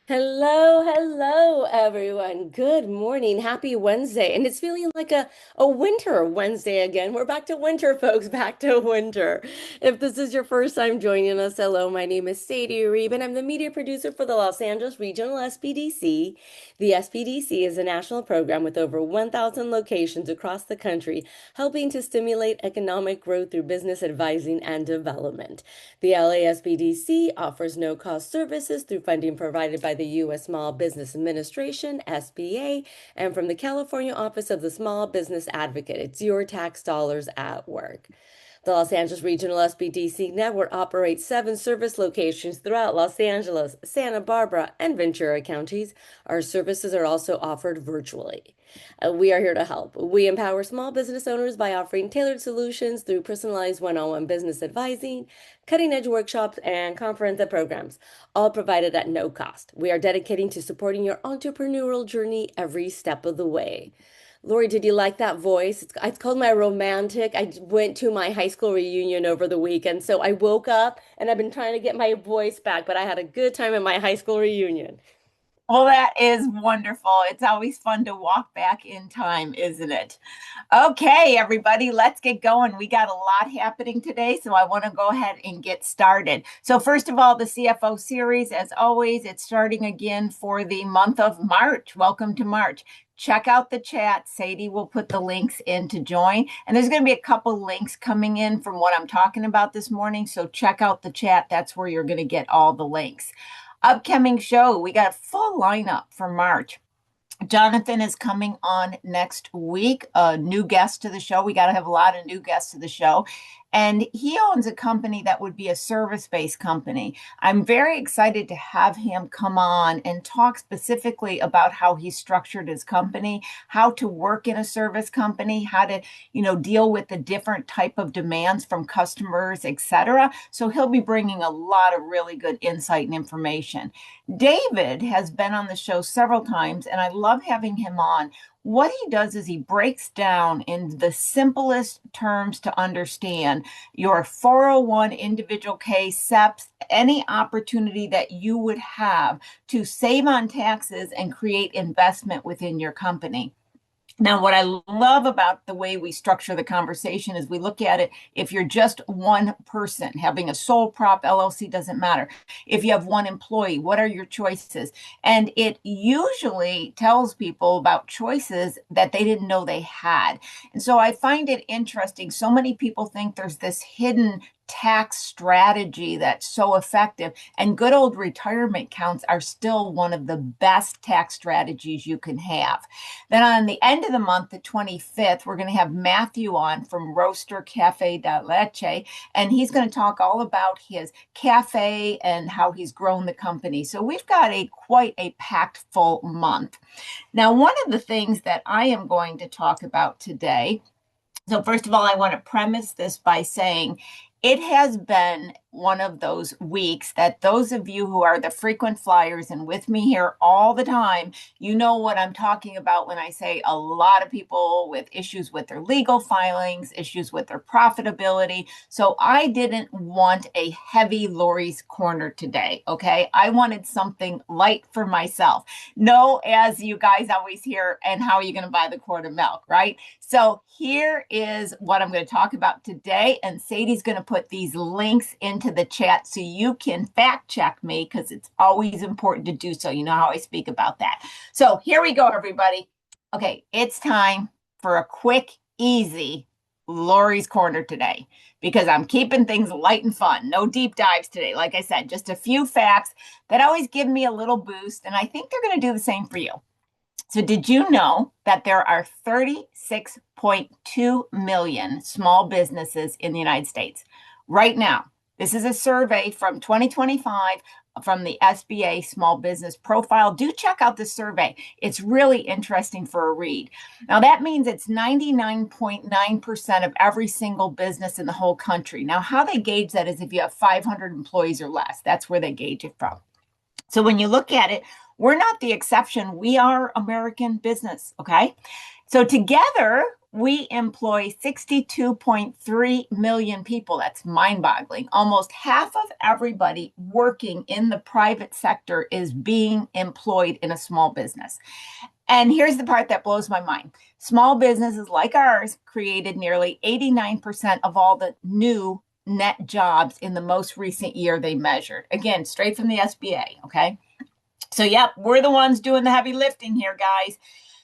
Hello, everyone. Good morning. Happy Wednesday. And it's feeling like a winter Wednesday again. We're back to winter, folks, back to winter. If this is your first time joining us, hello, my name is Sadie Reeb, and I'm the media producer for the Los Angeles Regional SPDC. The SPDC is a national program with over 1,000 locations across the country, helping to stimulate economic growth through business advising and development. The LASPDC offers no-cost services through funding provided by the U.S. Small Business Administration, SBA, and from the California Office of the Small Business Advocate. It's your tax dollars at work. The Los Angeles Regional SBDC Network operates 7 service locations throughout Los Angeles, Santa Barbara, and Ventura counties. Our services are also offered virtually. We are here to help. We empower small business owners by offering tailored solutions through personalized one-on-one business advising, cutting-edge workshops, and comprehensive programs, all provided at no cost. We are dedicating to supporting your entrepreneurial journey every step of the way. Lori, did you like that voice? It's called my romantic. I went to my high school reunion over the weekend, so I woke up and I've been trying to get my voice back, but I had a good time at my high school reunion. Well, that is wonderful. It's always fun to walk back in time, isn't it? Okay, everybody, let's get going. We got a lot happening today, so I want to go ahead and get started. So first of all, the CFO series, as always, it's starting again for the month of March. Welcome to March. Check out the chat. Sadie will put the links in to join. And there's going to be a couple links coming in from what I'm talking about this morning. So check out the chat. That's where you're going to get all the links. Upcoming show, we got a full lineup for March. Jonathan is coming on next week, a new guest to the show. We got to have a lot of new guests to the show. And he owns a company that would be a service-based company. I'm very excited to have him come on and talk specifically about how he structured his company, how to work in a service company, how to, deal with the different type of demands from customers, etc. So he'll be bringing a lot of really good insight and information. David has been on the show several times, and I love having him on. What he does is he breaks down in the simplest terms to understand your 401 individual case, SEPs, any opportunity that you would have to save on taxes and create investment within your company. Now, what I love about the way we structure the conversation is we look at it, if you're just one person, having a sole prop LLC doesn't matter. If you have one employee, what are your choices? And it usually tells people about choices that they didn't know they had. And so I find it interesting. So many people think there's this hidden tax strategy that's so effective, and good old retirement accounts are still one of the best tax strategies you can have. Then on the end of the month, the 25th, we're going to have Matthew on from Roaster Cafe de Leche, and he's going to talk all about his cafe and how he's grown the company. So we've got quite a packed full month. Now, one of the things that I am going to talk about today, so first of all, I want to premise this by saying it has been one of those weeks that those of you who are the frequent flyers and with me here all the time, you know what I'm talking about when I say a lot of people with issues with their legal filings, issues with their profitability. So I didn't want a heavy Lori's Corner today, okay? I wanted something light for myself. No, as you guys always hear, and how are you going to buy the quart of milk, right? So here is what I'm going to talk about today, and Sadie's going to put these links into the chat so you can fact check me, because it's always important to do so. You know how I speak about that. So here we go, everybody. Okay, it's time for a quick, easy Lori's Corner today, because I'm keeping things light and fun. No deep dives today. Like I said, just a few facts that always give me a little boost, and I think they're going to do the same for you. So did you know that there are 36.2 million small businesses in the United States right now? This is a survey from 2025 from the SBA Small Business Profile. Do check out this survey. It's really interesting for a read. Now, that means it's 99.9% of every single business in the whole country. Now, how they gauge that is if you have 500 employees or less. That's where they gauge it from. So when you look at it, we're not the exception. We are American business, okay? So together, we employ 62.3 million people. That's mind boggling. Almost half of everybody working in the private sector is being employed in a small business. And here's the part that blows my mind. Small businesses like ours created nearly 89% of all the new net jobs in the most recent year they measured. Again, straight from the SBA. Okay. So, yep, we're the ones doing the heavy lifting here, guys.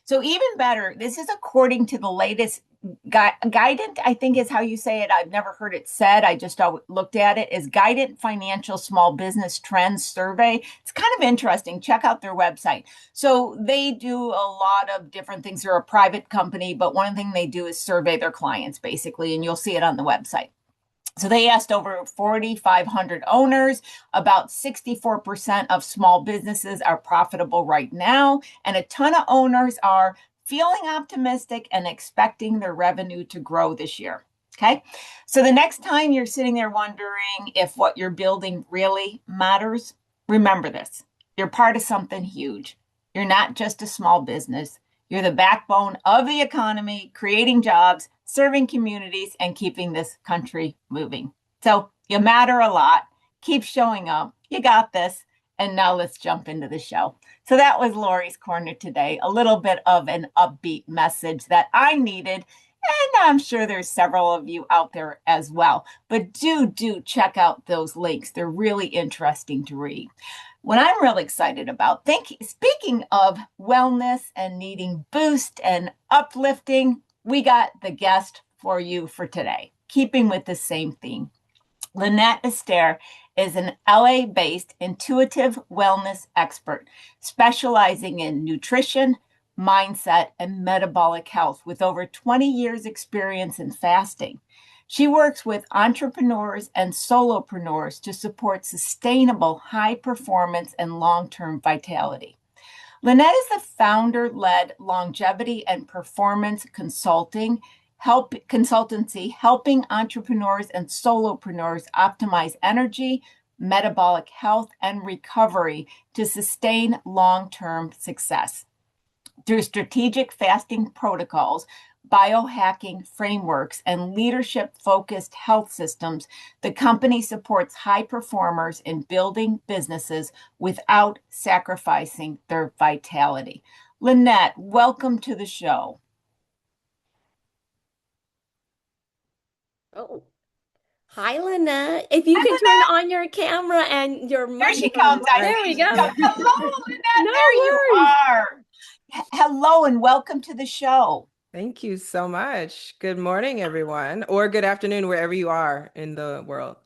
So, even better, this is according to the latest guidance, I think is how you say it. I've never heard it said. I just looked at it as Guidant Financial Small Business Trends Survey. It's kind of interesting. Check out their website. So, they do a lot of different things. They're a private company, but one thing they do is survey their clients, basically, and you'll see it on the website. So they asked over 4,500 owners. About 64% of small businesses are profitable right now, and a ton of owners are feeling optimistic and expecting their revenue to grow this year. Okay. So the next time you're sitting there wondering if what you're building really matters, remember this. You're part of something huge. You're not just a small business. You're the backbone of the economy, creating jobs, serving communities, and keeping this country moving. So you matter a lot. Keep showing up. You got this. And now let's jump into the show. So that was Lori's Corner today, a little bit of an upbeat message that I needed. And I'm sure there's several of you out there as well. But do check out those links. They're really interesting to read. What I'm really excited about, speaking of wellness and needing boost and uplifting, we got the guest for you for today, keeping with the same theme. Lynnette Astaire is an LA-based intuitive wellness expert specializing in nutrition, mindset, and metabolic health with over 20 years experience in fasting. She works with entrepreneurs and solopreneurs to support sustainable high performance and long-term vitality. Lynnette is the founder-led longevity and performance consultancy, helping entrepreneurs and solopreneurs optimize energy, metabolic health, and recovery to sustain long-term success. Through strategic fasting protocols, biohacking frameworks, and leadership-focused health systems, the company supports high performers in building businesses without sacrificing their vitality. Lynnette, welcome to the show. Oh, hi, Lynette. If you Hi, can turn Lynnette. on your camera and your There she microphone. comes. I There see we she go. comes. Hello, Lynnette. No There you worries. are. Hello and welcome to the show. Thank you so much. Good morning, everyone, or good afternoon, wherever you are in the world.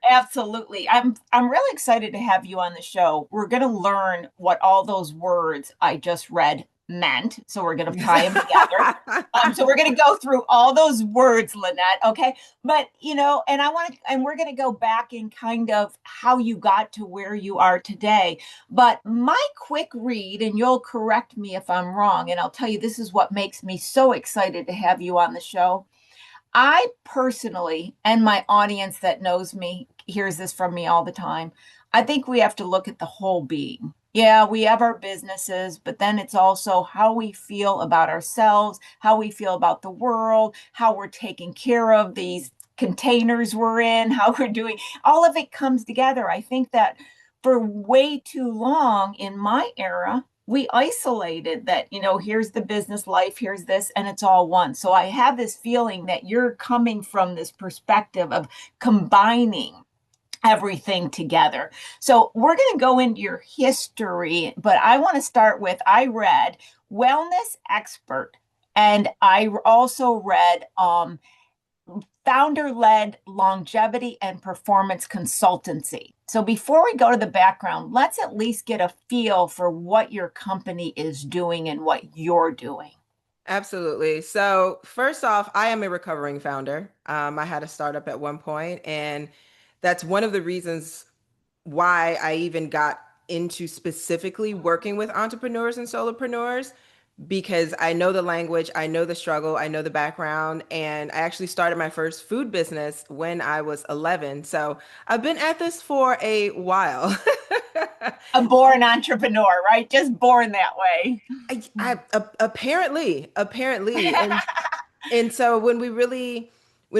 Absolutely. I'm really excited to have you on the show. We're going to learn what all those words I just read meant. So we're going to tie them together. So we're going to go through all those words, Lynnette. Okay. But, and we're going to go back in kind of how you got to where you are today. But my quick read, and you'll correct me if I'm wrong, and I'll tell you, this is what makes me so excited to have you on the show. I personally, and my audience that knows me, hears this from me all the time. I think we have to look at the whole being. Yeah, we have our businesses, but then it's also how we feel about ourselves, how we feel about the world, how we're taking care of these containers we're in, how we're doing. All of it comes together. I think that for way too long in my era, we isolated that, here's the business life, here's this, and it's all one. So I have this feeling that you're coming from this perspective of combining everything together. So we're going to go into your history, but I want to start with, I read wellness expert, and I also read founder-led longevity and performance consultancy. So before we go to the background, let's at least get a feel for what your company is doing and what you're doing. Absolutely. So first off, I am a recovering founder. I had a startup at one point, and that's one of the reasons why I even got into specifically working with entrepreneurs and solopreneurs, because I know the language, I know the struggle, I know the background, and I actually started my first food business when I was 11. So I've been at this for a while. A born entrepreneur, right? Just born that way. Apparently, and so when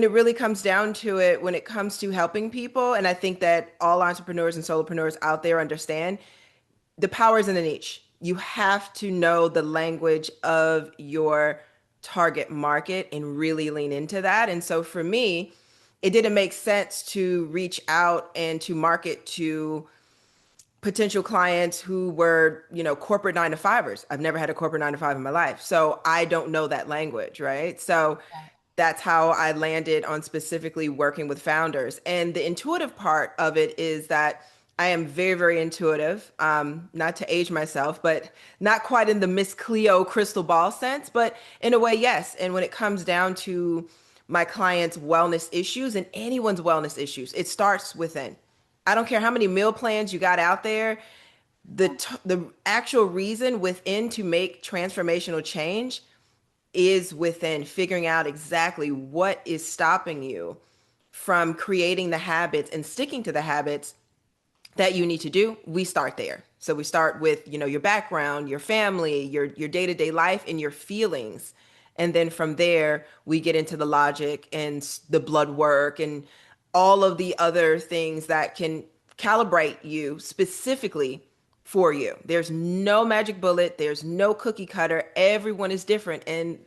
it really comes down to it, when it comes to helping people, and I think that all entrepreneurs and solopreneurs out there understand, the power is in the niche. You have to know the language of your target market and really lean into that. And so for me, it didn't make sense to reach out and to market to potential clients who were, corporate 9 to 5ers. I've never had a corporate 9 to 5 in my life. So I don't know that language, right? So that's how I landed on specifically working with founders. And the intuitive part of it is that I am very, very intuitive. Not to age myself, but not quite in the Miss Cleo crystal ball sense, but in a way, yes. And when it comes down to my clients' wellness issues and anyone's wellness issues, it starts within. I don't care how many meal plans you got out there. The actual reason within to make transformational change is within figuring out exactly what is stopping you from creating the habits and sticking to the habits that you need to do. We start there. So we start with, your background, your family, your day-to-day life and your feelings. And then from there, we get into the logic and the blood work and all of the other things that can calibrate you specifically for you. There's no magic bullet, there's no cookie cutter. Everyone is different. And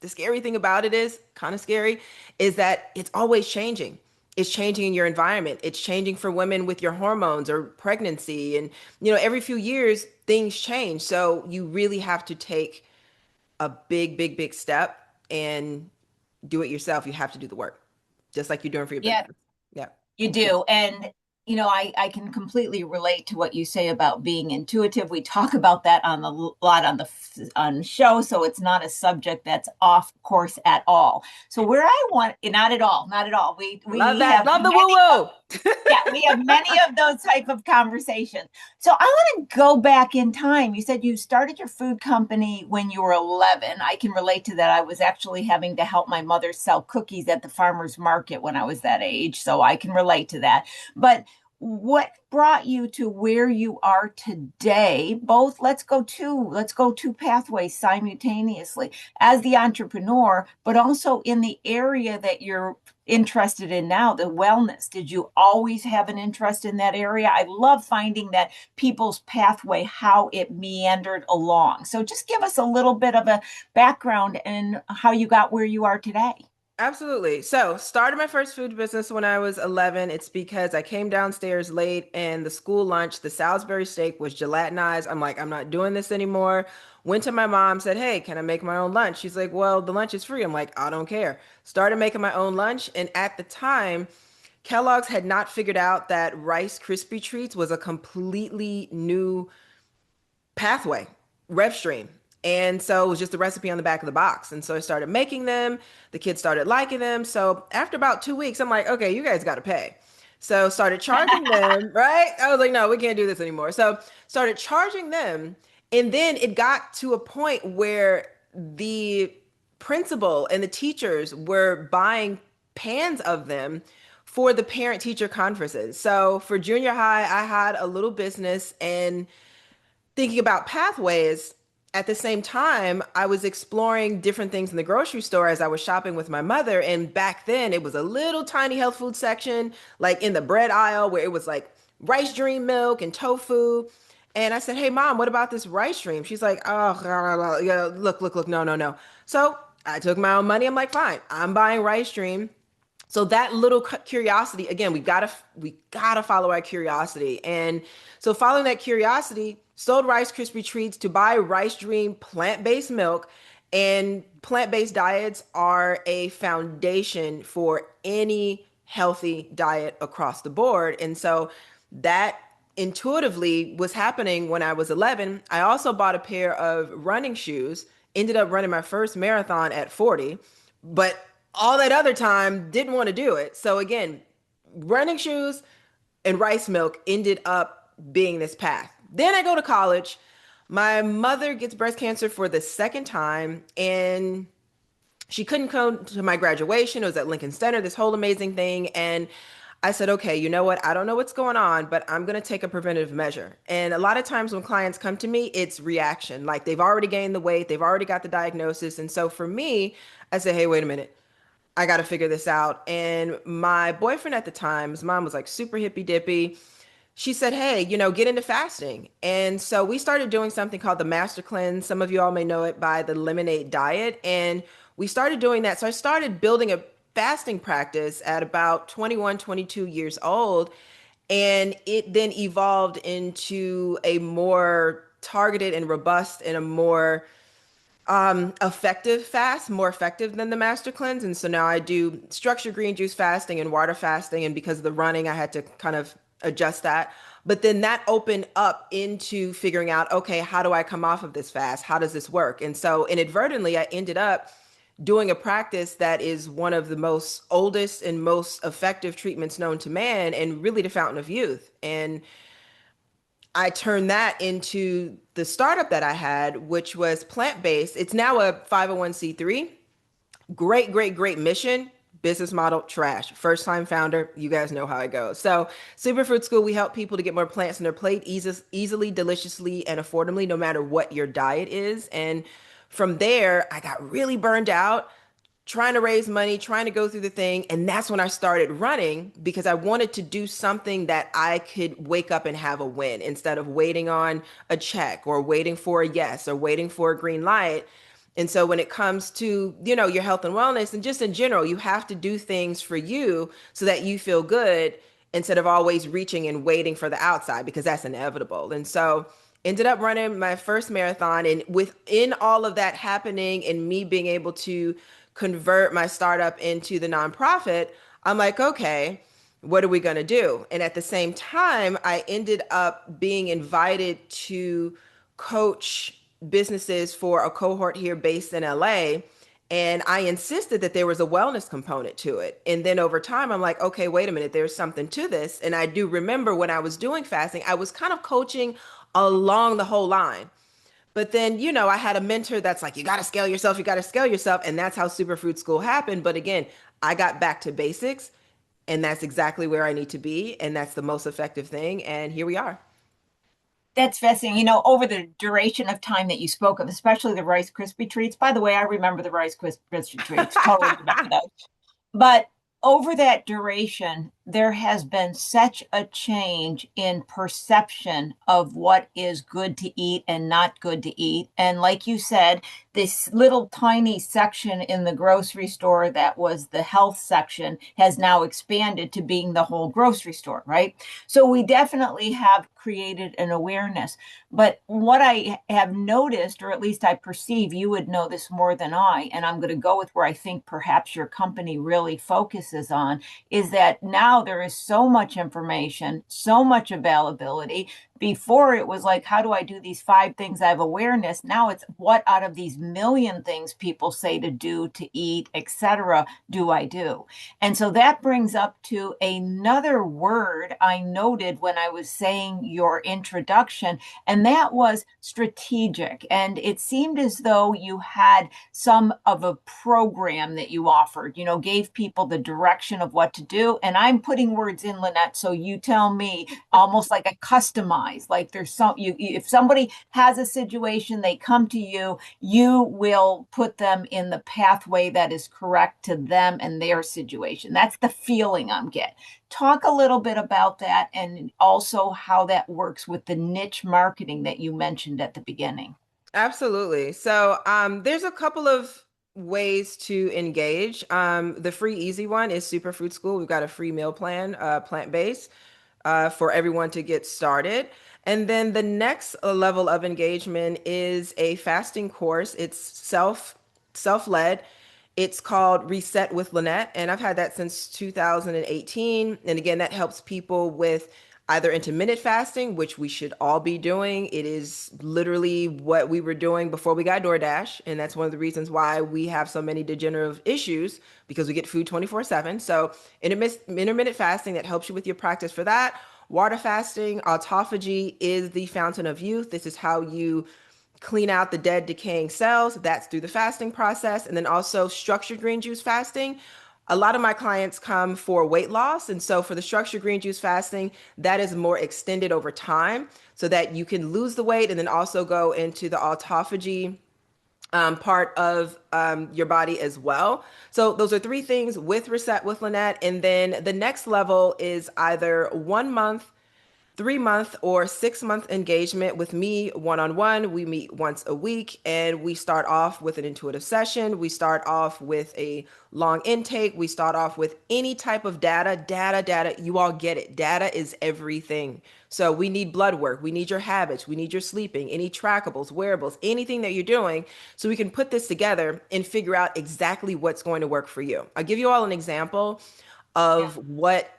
the scary thing about it is kind of scary is that it's always changing. It's changing in your environment. It's changing for women with your hormones or pregnancy. And, every few years, things change. So you really have to take a big, big, big step and do it yourself. You have to do the work, just like you're doing for your Yeah, business. Yeah. you do. And, I can completely relate to what you say about being intuitive. We talk about that on the lot on the show, so it's not a subject that's off course at all. So where I want, not at all, not at all. Love We that. have Love the many, woo woo. yeah, we have many of those type of conversations. So I want to go back in time. You said you started your food company when you were 11. I can relate to that. I was actually having to help my mother sell cookies at the farmer's market when I was that age, so I can relate to that. But what brought you to where you are today? Both, let's go two pathways simultaneously as the entrepreneur, but also in the area that you're interested in now, the wellness. Did you always have an interest in that area? I love finding that people's pathway, how it meandered along. So just give us a little bit of a background and how you got where you are today. Absolutely. So, started my first food business when I was 11. It's because I came downstairs late and the school lunch, the Salisbury steak was gelatinized. I'm like, I'm not doing this anymore. Went to my mom, said, "Hey, can I make my own lunch?" She's like, "Well, the lunch is free." I'm like, "I don't care." Started making my own lunch. And at the time, Kellogg's had not figured out that Rice Krispie Treats was a completely new pathway, rev stream. And so it was just a recipe on the back of the box. And so I started making them. The kids started liking them. So after about 2 weeks, I'm like, okay, you guys got to pay. So started charging them, right? I was like, no, we can't do this anymore. So started charging them. And then it got to a point where the principal and the teachers were buying pans of them for the parent teacher conferences. So for junior high, I had a little business and thinking about pathways. At the same time, I was exploring different things in the grocery store as I was shopping with my mother. And back then, it was a little tiny health food section, like in the bread aisle, where it was like rice dream milk and tofu. And I said, "Hey, mom, what about this rice dream?" She's like, "Oh, yeah, look, look, look, no, no, no." So I took my own money. I'm like, "Fine, I'm buying rice dream." So that little curiosity, again, we gotta follow our curiosity. And so following that curiosity, sold Rice Krispie Treats to buy Rice Dream plant-based milk. And plant-based diets are a foundation for any healthy diet across the board. And so that intuitively was happening when I was 11. I also bought a pair of running shoes, ended up running my first marathon at 40, but all that other time didn't want to do it. So again, running shoes and rice milk ended up being this path. Then I go to college. My mother gets breast cancer for the second time, and she couldn't come to my graduation. It was at Lincoln Center, this whole amazing thing. And I said, okay, you know what? I don't know what's going on, but I'm going to take a preventative measure. And a lot of times when clients come to me, it's reaction. Like they've already gained the weight, they've already got the diagnosis. And so for me, I say, hey, wait a minute. I got to figure this out. And my boyfriend at the time, his mom was like super hippy dippy. She said, hey, get into fasting. And so we started doing something called the Master Cleanse. Some of you all may know it by the Lemonade Diet. And we started doing that. So I started building a fasting practice at about 21, 22 years old. And it then evolved into a more targeted and robust and a more effective fast, more effective than the master cleanse. And so now I do structured green juice fasting and water fasting. And because of the running, I had to kind of adjust that. But then that opened up into figuring out, okay, how do I come off of this fast? How does this work? And so inadvertently, I ended up doing a practice that is one of the most oldest and most effective treatments known to man and really the fountain of youth. And I turned that into the startup that I had, which was plant-based. It's now a 501c3. Great, great, great mission. Business model, trash. First time founder, you guys know how it goes. So, Superfood School, we help people to get more plants on their plate easily, deliciously, and affordably, no matter what your diet is. And from there, I got really burned out trying to raise money, trying to go through the thing. And that's when I started running because I wanted to do something that I could wake up and have a win instead of waiting on a check or waiting for a yes or waiting for a green light. And so when it comes to, your health and wellness and just in general, you have to do things for you so that you feel good instead of always reaching and waiting for the outside because that's inevitable. And so ended up running my first marathon and within all of that happening and me being able to convert my startup into the nonprofit, I'm like, okay, what are we going to do? And at the same time, I ended up being invited to coach businesses for a cohort here based in LA. And I insisted that there was a wellness component to it. And then over time, I'm like, okay, wait a minute, there's something to this. And I do remember when I was doing fasting, I was kind of coaching along the whole line. But then, I had a mentor that's like, you got to scale yourself, you got to scale yourself. And that's how Superfood School happened. But again, I got back to basics and that's exactly where I need to be. And that's the most effective thing. And here we are. That's fascinating. Over the duration of time that you spoke of, especially the Rice Krispie treats. By the way, I remember the Rice Krispie treats. Totally remember those. But over that duration, there has been such a change in perception of what is good to eat and not good to eat. And like you said, this little tiny section in the grocery store that was the health section has now expanded to being the whole grocery store, right? So we definitely have created an awareness. But what I have noticed, or at least I perceive, you would know this more than I, and I'm going to go with where I think perhaps your company really focuses on, is that now there is so much information, so much availability. Before it was like, how do I do these 5 things? I have awareness. Now it's what out of these million things people say to do, to eat, etc., do I do? And so that brings up to another word I noted when I was saying your introduction, and that was strategic. And it seemed as though you had some of a program that you offered, gave people the direction of what to do. And I'm putting words in, Lynnette, so you tell me, almost like a customized, like there's if somebody has a situation, they come to you, you will put them in the pathway that is correct to them and their situation. That's the feeling I'm getting. Talk a little bit about that and also how that works with the niche marketing that you mentioned at the beginning. Absolutely. So there's a couple of ways to engage. The free easy one is Superfood School. We've got a free meal plan, plant-based, for everyone to get started. And then the next level of engagement is a fasting course. It's self-led. It's called Reset with Lynnette, and I've had that since 2018. And again, that helps people with either intermittent fasting, which we should all be doing. It is literally what we were doing before we got DoorDash. And that's one of the reasons why we have so many degenerative issues because we get food 24/7. So intermittent fasting that helps you with your practice for that. Water fasting, autophagy is the fountain of youth. This is how you clean out the dead decaying cells. That's through the fasting process. And then also structured green juice fasting. A lot of my clients come for weight loss. And so for the structured green juice fasting, that is more extended over time so that you can lose the weight and then also go into the autophagy part of your body as well. So those are three things with Reset with Lynnette. And then the next level is either 1 month, 3 month, or 6 month engagement with me one-on-one. We meet once a week and we start off with an intuitive session. We start off with a long intake. We start off with any type of data. You all get it. Data is everything. So we need blood work. We need your habits. We need your sleeping, any trackables, wearables, anything that you're doing so we can put this together and figure out exactly what's going to work for you. I'll give you all an example of what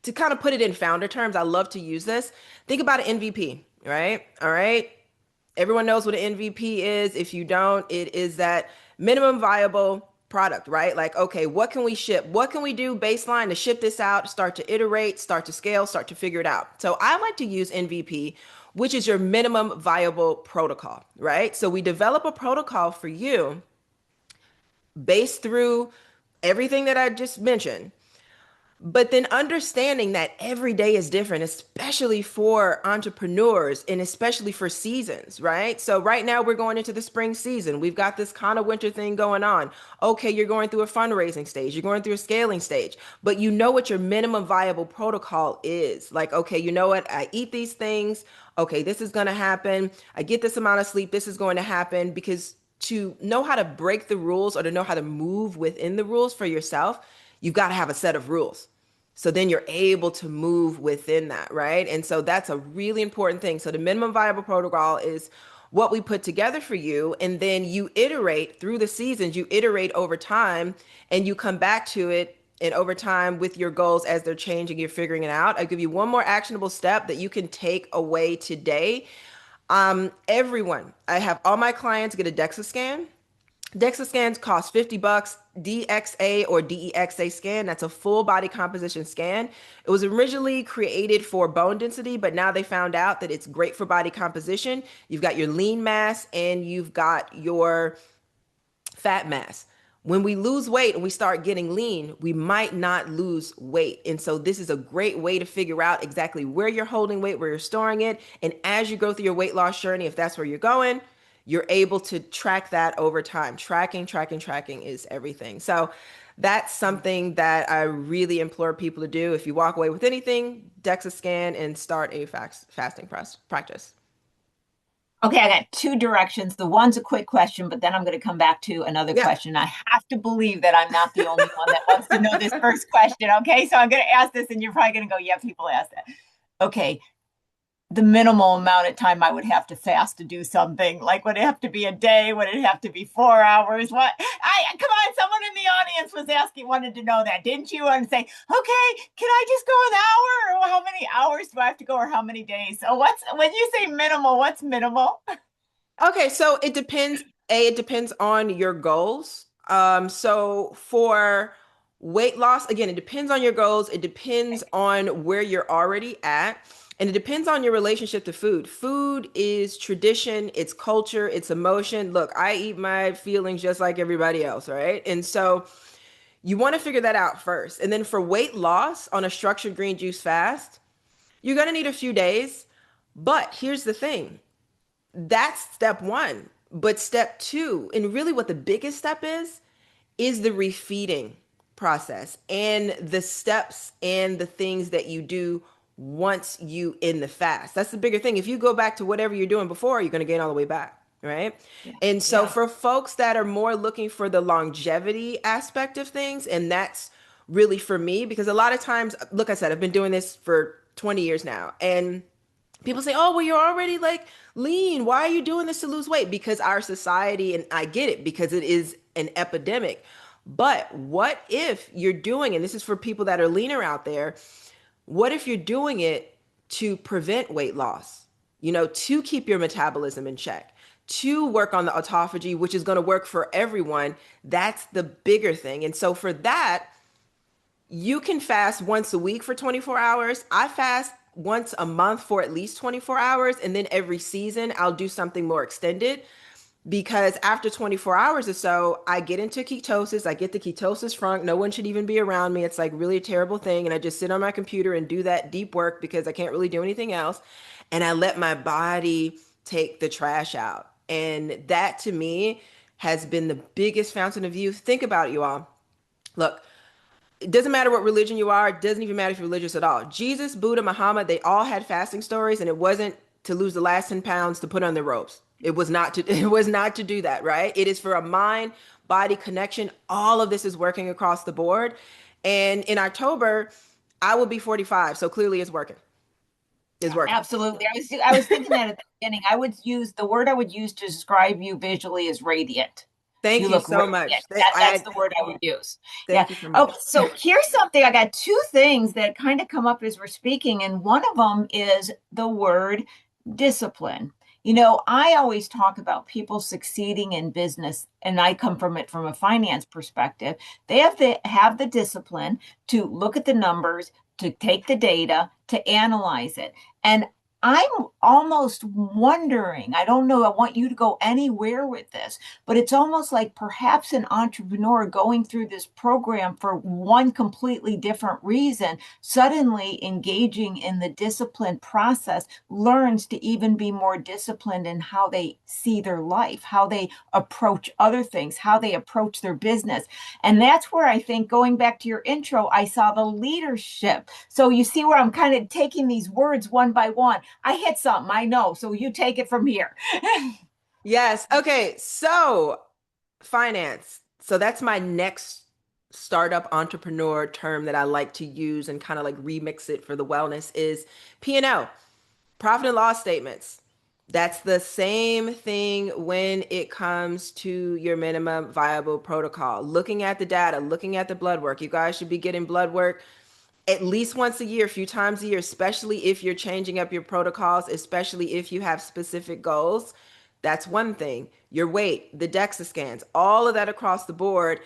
to kind of put it in founder terms. I love to use this. Think about an MVP, right? All right. Everyone knows what an MVP is. If you don't, it is that minimum viable product, right? Like, okay, what can we ship? What can we do baseline to ship this out, start to iterate, start to scale, start to figure it out. So I like to use MVP, which is your minimum viable protocol, right? So we develop a protocol for you based through everything that I just mentioned. But then understanding that every day is different, especially for entrepreneurs and especially for seasons, right? So right now we're going into the spring season. We've got this kind of winter thing going on. Okay, you're going through a fundraising stage, you're going through a scaling stage, but you know what your minimum viable protocol is. Like, okay, you know what? I eat these things. Okay, this is going to happen. I get this amount of sleep. This is going to happen. Because to know how to break the rules or to know how to move within the rules for yourself, you've got to have a set of rules. So then you're able to move within that, right? And so that's a really important thing. So the minimum viable protocol is what we put together for you. And then you iterate through the seasons, you iterate over time, and you come back to it and over time with your goals as they're changing, you're figuring it out. I'll give you one more actionable step that you can take away today. Everyone, I have all my clients get a DEXA scan. DEXA scans cost $50. DXA or DEXA scan, that's a full body composition scan. It was originally created for bone density, but now they found out that it's great for body composition. You've got your lean mass and you've got your fat mass. When we lose weight and we start getting lean, we might not lose weight. And so this is a great way to figure out exactly where you're holding weight, where you're storing it. And as you go through your weight loss journey, if that's where you're going, you're able to track that over time. Tracking is everything. So that's something that I really implore people to do. If you walk away with anything, DEXA scan and start a fasting practice. Okay, I got two directions. The one's a quick question, but then I'm going to come back to another Yeah. question. I have to believe that I'm not the only one that wants to know this first question. Okay, so I'm going to ask this, and you're probably going to go, yeah, people ask that. Okay, the minimal amount of time I would have to fast to do something. Like, would it have to be a day? Would it have to be 4 hours? What? Come on, someone in the audience was asking, wanted to know that, didn't you? And say, okay, can I just go an hour? Or how many hours do I have to go, or how many days? So when you say minimal, what's minimal? Okay, so it depends. It depends on your goals. So for weight loss, again, it depends on your goals. It depends on where you're already at. And it depends on your relationship to food. Food is tradition, it's culture, it's emotion. Look, I eat my feelings just like everybody else, right? And so you want to figure that out first. And then for weight loss on a structured green juice fast, you're going to need a few days. But here's the thing, that's step one. But step two, and really what the biggest step is the refeeding process and the steps and the things that you do once you in the fast. That's the bigger thing. If you go back to whatever you're doing before, you're going to gain all the way back, right? Yeah. And so Yeah. for folks that are more looking for the longevity aspect of things, and that's really for me, because a lot of times, look, I said, I've been doing this for 20 years now, and people say, oh, well, you're already like lean. Why are you doing this to lose weight? Because our society, and I get it, because it is an epidemic. But what if you're doing, and this is for people that are leaner out there, what if you're doing it to prevent weight loss, to keep your metabolism in check, to work on the autophagy, which is going to work for everyone? That's the bigger thing. And so for that, you can fast once a week for 24 hours. I fast once a month for at least 24 hours. And then every season, I'll do something more extended. because after 24 hours or so, I get into ketosis. I get the ketosis front. No one should even be around me. It's like really a terrible thing. And I just sit on my computer and do that deep work because I can't really do anything else. And I let my body take the trash out. And that to me has been the biggest fountain of youth. Think about it, you all. Look, it doesn't matter what religion you are. It doesn't even matter if you're religious at all. Jesus, Buddha, Muhammad, they all had fasting stories, and it wasn't to lose the last 10 pounds to put on their robes. It was not to it was not to do that, right? It is for a mind body connection. All of this is working across the board. And in October, I will be 45. So clearly it's working. It's working. Absolutely. I was thinking that at the beginning. I would use the word I would use to describe you visually is radiant. You Thank you look so radiant. much. That's the word I would use. Yeah. Thank you so Oh, much. so here's something. I got two things that kind of come up as we're speaking, and one of them is the word discipline. I always talk about people succeeding in business, and I come from it from a finance perspective. They have the discipline to look at the numbers, to take the data, to analyze it. And I'm almost wondering, I don't know, I want you to go anywhere with this, but it's almost like perhaps an entrepreneur going through this program for one completely different reason, suddenly engaging in the discipline process, learns to even be more disciplined in how they see their life, how they approach other things, how they approach their business. And that's where I think, going back to your intro, I saw the leadership. So you see where I'm kind of taking these words one by one. I hit something, I know. So you take it from here. Yes. Okay. So finance. So that's my next startup entrepreneur term that I like to use and kind of like remix it for the wellness is P&L, profit and loss statements. That's the same thing when it comes to your minimum viable protocol. Looking at the data, looking at the blood work. You guys should be getting blood work at least once a year, a few times a year, especially if you're changing up your protocols, especially if you have specific goals. That's one thing. Your weight, the DEXA scans, all of that across the board.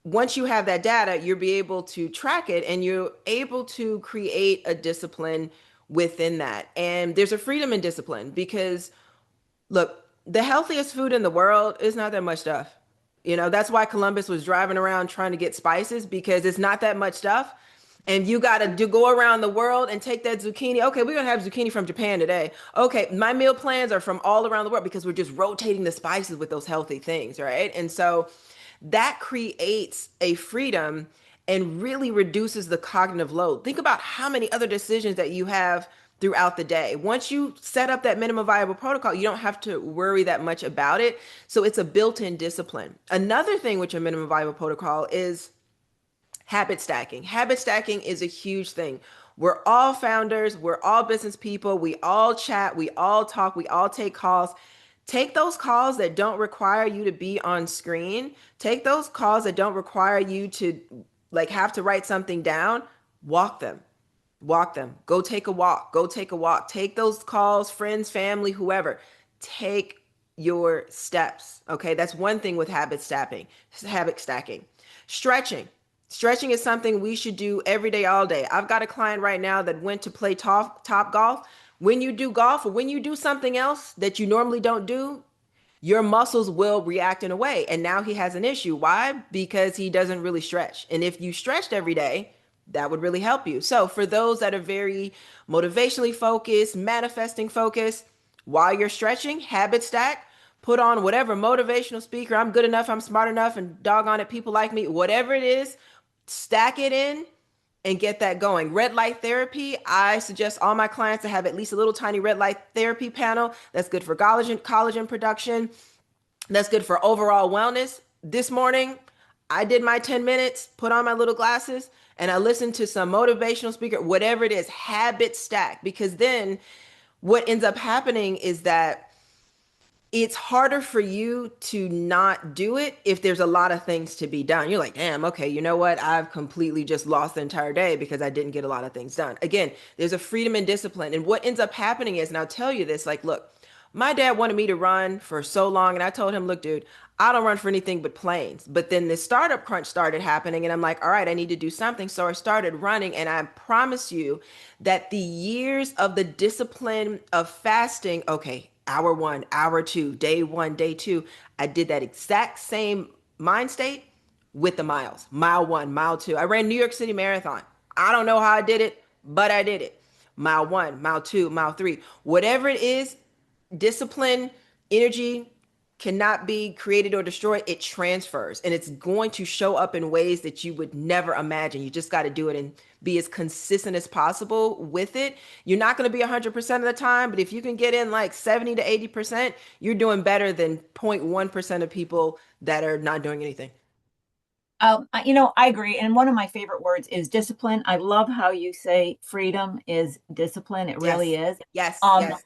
Once you have that data, you'll be able to track it and you're able to create a discipline within that. And there's a freedom in discipline because look, the healthiest food in the world is not that much stuff. That's why Columbus was driving around trying to get spices because it's not that much stuff. And you got to go around the world and take that zucchini. Okay, we're going to have zucchini from Japan today. Okay, my meal plans are from all around the world because we're just rotating the spices with those healthy things, right? And so that creates a freedom and really reduces the cognitive load. Think about how many other decisions that you have throughout the day. Once you set up that minimum viable protocol, you don't have to worry that much about it. So it's a built-in discipline. Another thing with your minimum viable protocol is habit stacking. Habit stacking is a huge thing. We're all founders, we're all business people, we all chat, we all talk, we all take calls. Take those calls that don't require you to be on screen. Take those calls that don't require you to like have to write something down. Walk them. Walk them. Go take a walk. Go take a walk. Take those calls, friends, family, whoever. Take your steps. Okay? That's one thing with habit stacking. Stretching. Stretching is something we should do every day, all day. I've got a client right now that went to play top golf. When you do golf or when you do something else that you normally don't do, your muscles will react in a way. And now he has an issue. Why? Because he doesn't really stretch. And if you stretched every day, that would really help you. So for those that are very motivationally focused, manifesting focused, while you're stretching, habit stack, put on whatever motivational speaker, I'm good enough, I'm smart enough, and doggone it, people like me, whatever it is, stack it in and get that going. Red light therapy, I suggest all my clients to have at least a little tiny red light therapy panel. That's good for collagen production. That's good for overall wellness. This morning, I did my 10 minutes, put on my little glasses, and I listened to some motivational speaker, whatever it is, habit stack. Because then what ends up happening is that it's harder for you to not do it if there's a lot of things to be done. You're like, damn, okay, you know what? I've completely just lost the entire day because I didn't get a lot of things done. Again, there's a freedom and discipline. And what ends up happening is, and I'll tell you this, like, look, my dad wanted me to run for so long. And I told him, look, dude, I don't run for anything but planes. But then this startup crunch started happening. And I'm like, all right, I need to do something. So I started running. And I promise you that the years of the discipline of fasting, okay, hour one, hour two, day one, day two. I did that exact same mind state with the miles. Mile one, mile two. I ran New York City Marathon. I don't know how I did it, but I did it. Mile one, mile two, mile three. Whatever it is, discipline, energy cannot be created or destroyed. It transfers and it's going to show up in ways that you would never imagine. You just got to do it and be as consistent as possible with it. You're not going to be 100% of the time, but if you can get in like 70 to 80%, you're doing better than 0.1% of people that are not doing anything. I agree. And one of my favorite words is discipline. I love how you say freedom is discipline. It really Yes. is. Yes. Um, Yes.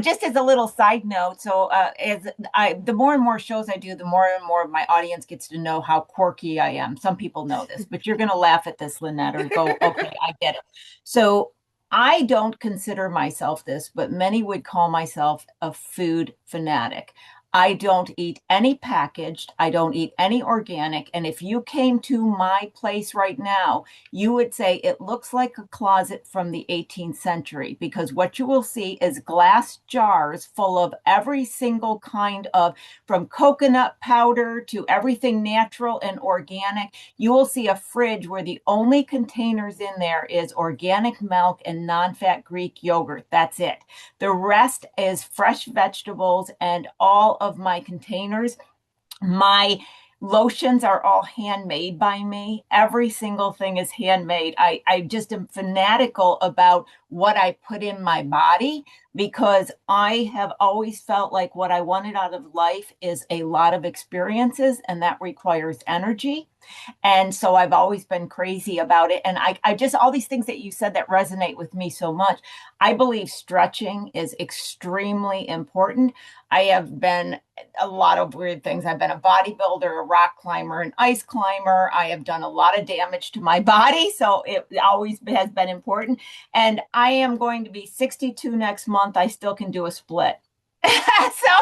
just as a little side note, so the more and more shows I do, the more and more my audience gets to know how quirky I am. Some people know this, but you're going to laugh at this, Lynnette, or go, okay, I get it. So I don't consider myself this, but many would call myself a food fanatic. I don't eat any packaged. I don't eat any organic. And if you came to my place right now, you would say it looks like a closet from the 18th century because what you will see is glass jars full of every single kind of, from coconut powder to everything natural and organic. You will see a fridge where the only containers in there is organic milk and non-fat Greek yogurt. That's it. The rest is fresh vegetables and all of my containers. My lotions are all handmade by me. Every single thing is handmade. I just am fanatical about what I put in my body because I have always felt like what I wanted out of life is a lot of experiences, and that requires energy. And so I've always been crazy about it. And I just, all these things that you said that resonate with me so much. I believe stretching is extremely important. I have been a lot of weird things. I've been a bodybuilder, a rock climber, an ice climber. I have done a lot of damage to my body. So it always has been important. And I am going to be 62 next month. I still can do a split. So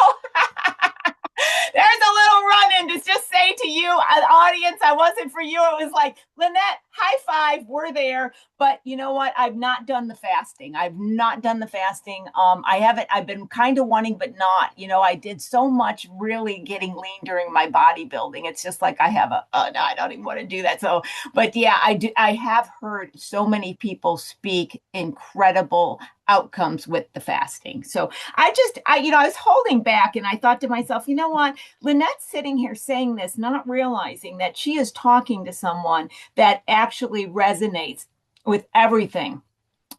there's a little run-in to just say to you, an audience, I wasn't for you. It was like, Lynnette, high five, we're there. But you know what? I've not done the fasting. I've not done the fasting. I haven't, I've been kind of wanting, but not. I did so much really getting lean during my bodybuilding. It's just like I have no, I don't even want to do that. So, but yeah, I do. I have heard so many people speak incredible outcomes with the fasting. So I was holding back and I thought to myself, you know what? Lynnette's sitting here saying this, not realizing that she is talking to someone that actually resonates with everything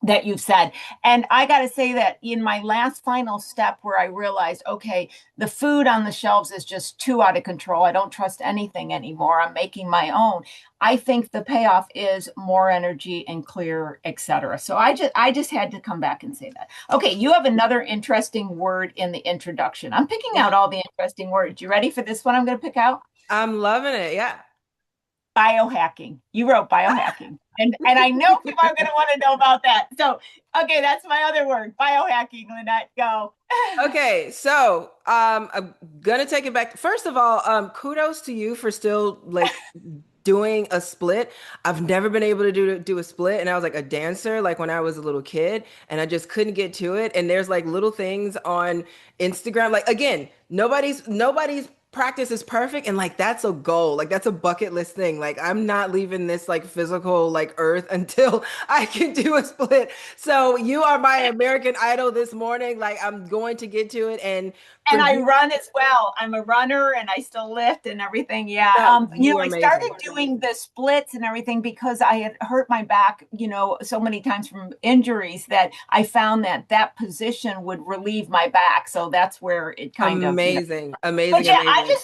that you've said. And I got to say that in my last final step where I realized, okay, the food on the shelves is just too out of control. I don't trust anything anymore. I'm making my own. I think the payoff is more energy and clearer, etc. So I just had to come back and say that. Okay, you have another interesting word in the introduction. I'm picking out all the interesting words. You ready for this one I'm going to pick out? I'm loving it. Yeah. Biohacking. You wrote biohacking. And I know people are going to want to know about that. So, okay, that's my other word, biohacking. Lynnette, go. Okay, so I'm gonna take it back. First of all, kudos to you for still like doing a split. I've never been able to do a split, and I was like a dancer like when I was a little kid, and I just couldn't get to it. And there's like little things on Instagram. Like again, nobody's practice is perfect, and like that's a goal. Like that's a bucket list thing. Like I'm not leaving this like physical like earth until I can do a split. So you are my American Idol this morning. Like I'm going to get to it, and for And I you, run as well. I'm a runner and I still lift and everything. Yeah. no, you are I started amazing. doing the splits and everything because I had hurt my back, so many times from injuries that I found that that position would relieve my back. So that's where it kind of, Amazing, but amazing, yeah, amazing.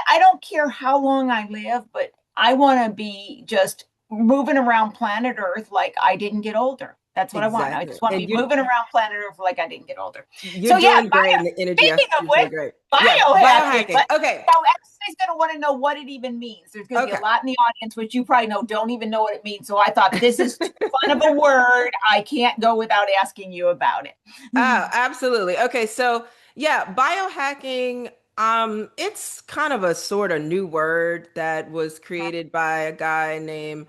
I don't care how long I live, but I want to be just moving around planet Earth like I didn't get older. That's what I want. I Exactly. just want to And be moving around planet Earth like I didn't get older. you're So yeah, doing great and the energy I speaking of feel so which, great. Yeah, biohacking. biohacking. Okay. Now everybody's going to want to know what it even means. There's going to be a Okay. lot in the audience, which you probably know, don't even know what it means. So I thought this is too fun of a word. I can't go without asking you about it. Oh, absolutely. Okay, so yeah, biohacking, it's kind of a sort of new word that was created by a guy named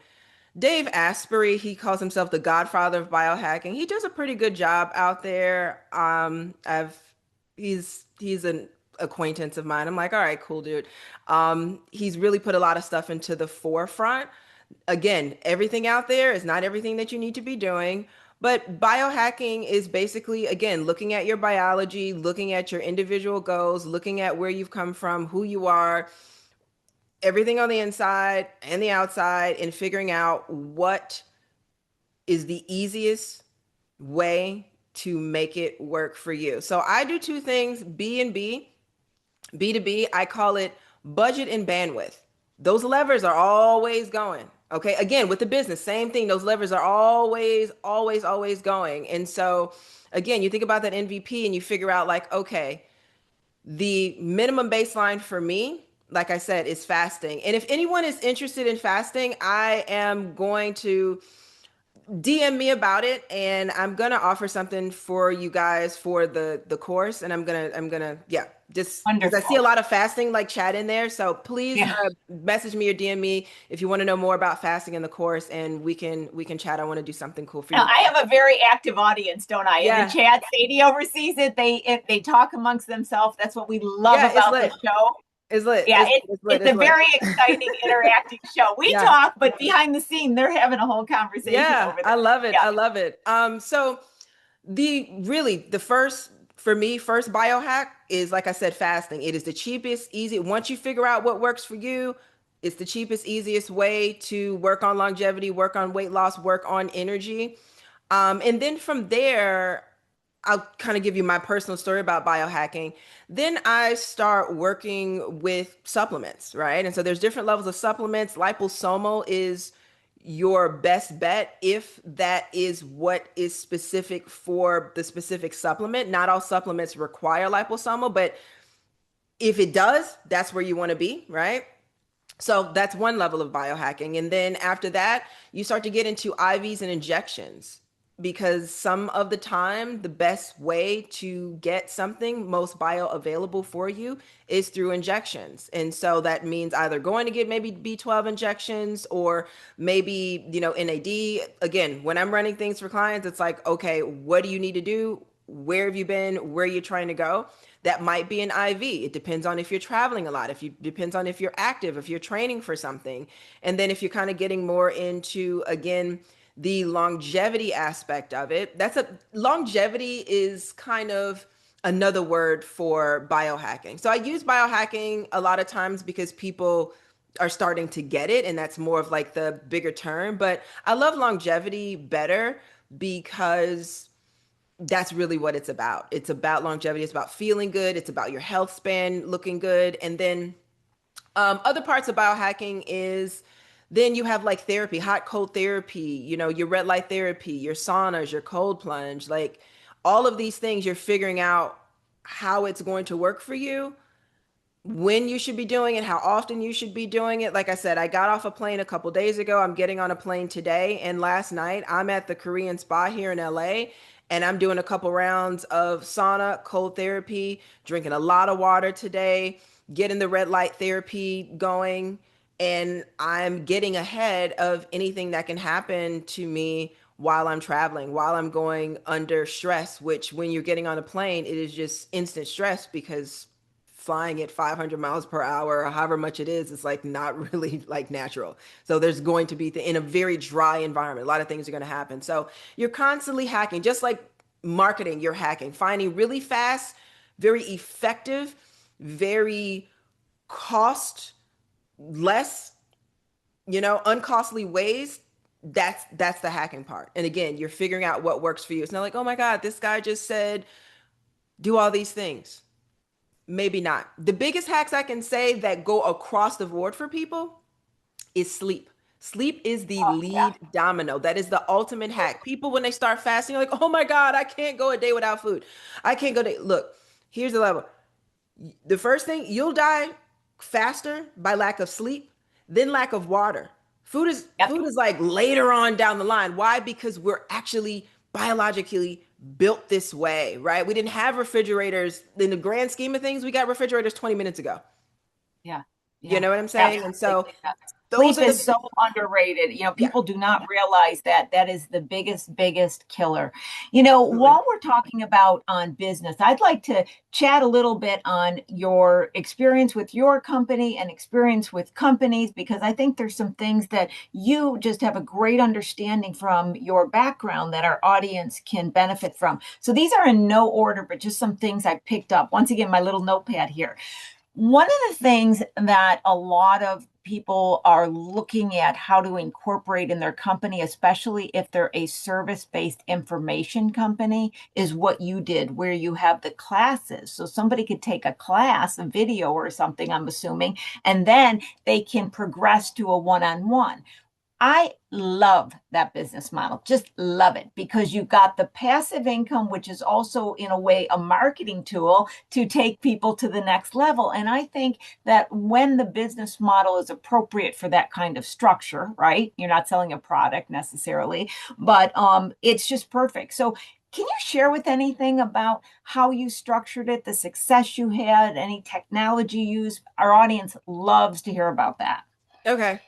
Dave Asprey. He calls himself the godfather of biohacking. He does a pretty good job out there. I've he's an acquaintance of mine. I'm like, all right, cool, dude. He's really put a lot of stuff into the forefront. Again, everything out there is not everything that you need to be doing. But biohacking is basically, again, looking at your biology, looking at your individual goals, looking at where you've come from, who you are, everything on the inside and the outside, and figuring out what is the easiest way to make it work for you. So I do two things, B and B. B2B, I call it budget and bandwidth. Those levers are always going. Okay. Again, with the business, same thing. Those levers are always, always, always going. And so, again, you think about that MVP and you figure out, like, okay, the minimum baseline for me, like I said, is fasting. And if anyone is interested in fasting, I am going to DM me about it, and I'm gonna offer something for you guys for the course. And I'm gonna yeah, just because I see a Wonderful. lot of fasting like chat in there. So please Yeah. message me or DM me if you want to know more about fasting in the course, and we can chat. I want to do something cool for Now, you I guys. have a very active audience, don't I? In the Yeah, chat, Sadie oversees it. They talk amongst themselves. That's what we love yeah, it's about the lit. show. It's lit. Yeah, It's lit. it's It's a lit. very exciting, interactive show. We Yeah. talk, but behind the scene, they're having a whole conversation Yeah, over I there. love it. Yeah, I love it. So the first for me, first biohack is, like I said, fasting. It is the cheapest, easy. Once you figure out what works for you, it's the cheapest, easiest way to work on longevity, work on weight loss, work on energy. And then from there, I'll kind of give you my personal story about biohacking. Then I start working with supplements, right? And so there's different levels of supplements. Liposomal is your best bet if that is what is specific for the specific supplement. Not all supplements require liposomal, but if it does, that's where you want to be, right? So that's one level of biohacking. And then after that, you start to get into IVs and injections, because some of the time, the best way to get something most bioavailable for you is through injections. And so that means either going to get maybe B12 injections, or maybe, NAD. Again, when I'm running things for clients, it's like, okay, what do you need to do? Where have you been? Where are you trying to go? That might be an IV. It depends on if you're traveling a lot, if you depends on if you're active, if you're training for something. And then if you're kind of getting more into, again, the longevity aspect of it, longevity is kind of another word for biohacking. So I use biohacking a lot of times because people are starting to get it, and that's more of like the bigger term. But I love longevity better because that's really what it's about. It's about longevity. It's about feeling good. It's about your health span looking good. And then other parts of biohacking is, then you have like therapy, hot cold therapy, your red light therapy, your saunas, your cold plunge, like all of these things. You're figuring out how it's going to work for you, when you should be doing it, how often you should be doing it. Like I said, I got off a plane a couple days ago. I'm getting on a plane today. And last night, I'm at the Korean spa here in LA, and I'm doing a couple rounds of sauna, cold therapy, drinking a lot of water today, getting the red light therapy going. And I'm getting ahead of anything that can happen to me while I'm traveling, while I'm going under stress, which when you're getting on a plane, it is just instant stress, because flying at 500 miles per hour or however much it is, it's like not really like natural. So there's going to be in a very dry environment, a lot of things are going to happen. So you're constantly hacking, just like marketing. You're hacking, finding really fast, very effective, very cost less, uncostly ways. That's the hacking part. And again, you're figuring out what works for you. It's not like, oh my God, this guy just said do all these things. Maybe not. The biggest hacks I can say that go across the board for people is sleep. Sleep is the oh, yeah, lead domino. That is the ultimate hack. People, when they start fasting, are like, oh my God, I can't go a day without food. I can't go day. Look, here's the level. The first thing, you'll die faster by lack of sleep than lack of water. Food is yep, food is like later on down the line. Why? Because we're actually biologically built this way, right? We didn't have refrigerators in the grand scheme of things. We got refrigerators 20 minutes ago. yeah, You yeah. know what I'm saying? And so Absolutely. Those Sleep are is the, so underrated. yeah, People do not realize that that is the biggest killer. absolutely. While we're talking about on business, I'd like to chat a little bit on your experience with your company and experience with companies, because I think there's some things that you just have a great understanding from your background that our audience can benefit from. So these are in no order, but just some things I picked up. Once again, my little notepad here. One of the things that a lot of people are looking at how to incorporate in their company, especially if they're a service-based information company, is what you did, where you have the classes. So somebody could take a class, a video or something, I'm assuming, and then they can progress to a one-on-one. I love that business model. Just love it, because you got the passive income, which is also in a way a marketing tool to take people to the next level. And I think that when the business model is appropriate for that kind of structure, right? You're not selling a product necessarily, but it's just perfect. So can you share with anything about how you structured it, the success you had, any technology used? Our audience loves to hear about that. Okay.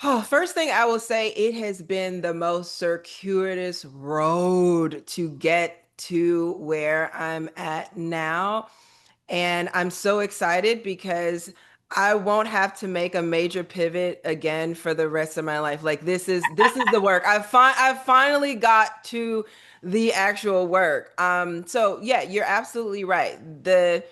Oh, first thing I will say, it has been the most circuitous road to get to where I'm at now. And I'm so excited because I won't have to make a major pivot again for the rest of my life. Like this is the work. I've finally got to the actual work. So yeah, you're absolutely right. The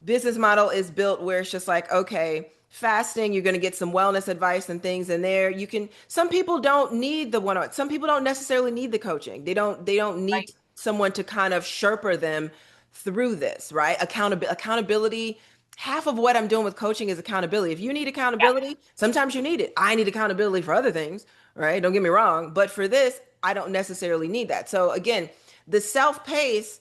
business model is built where it's just like, okay, fasting, you're going to get some wellness advice and things in there. You can, some people don't need the one on, some people don't necessarily need the coaching. They don't Right. need someone to kind of sherpa them through this, right? Accountability. Half of what I'm doing with coaching is accountability. If you need Yeah. accountability, sometimes you need it. I need accountability for other things, right? Don't get me wrong. But for this, I don't necessarily need that. So again, the self-pace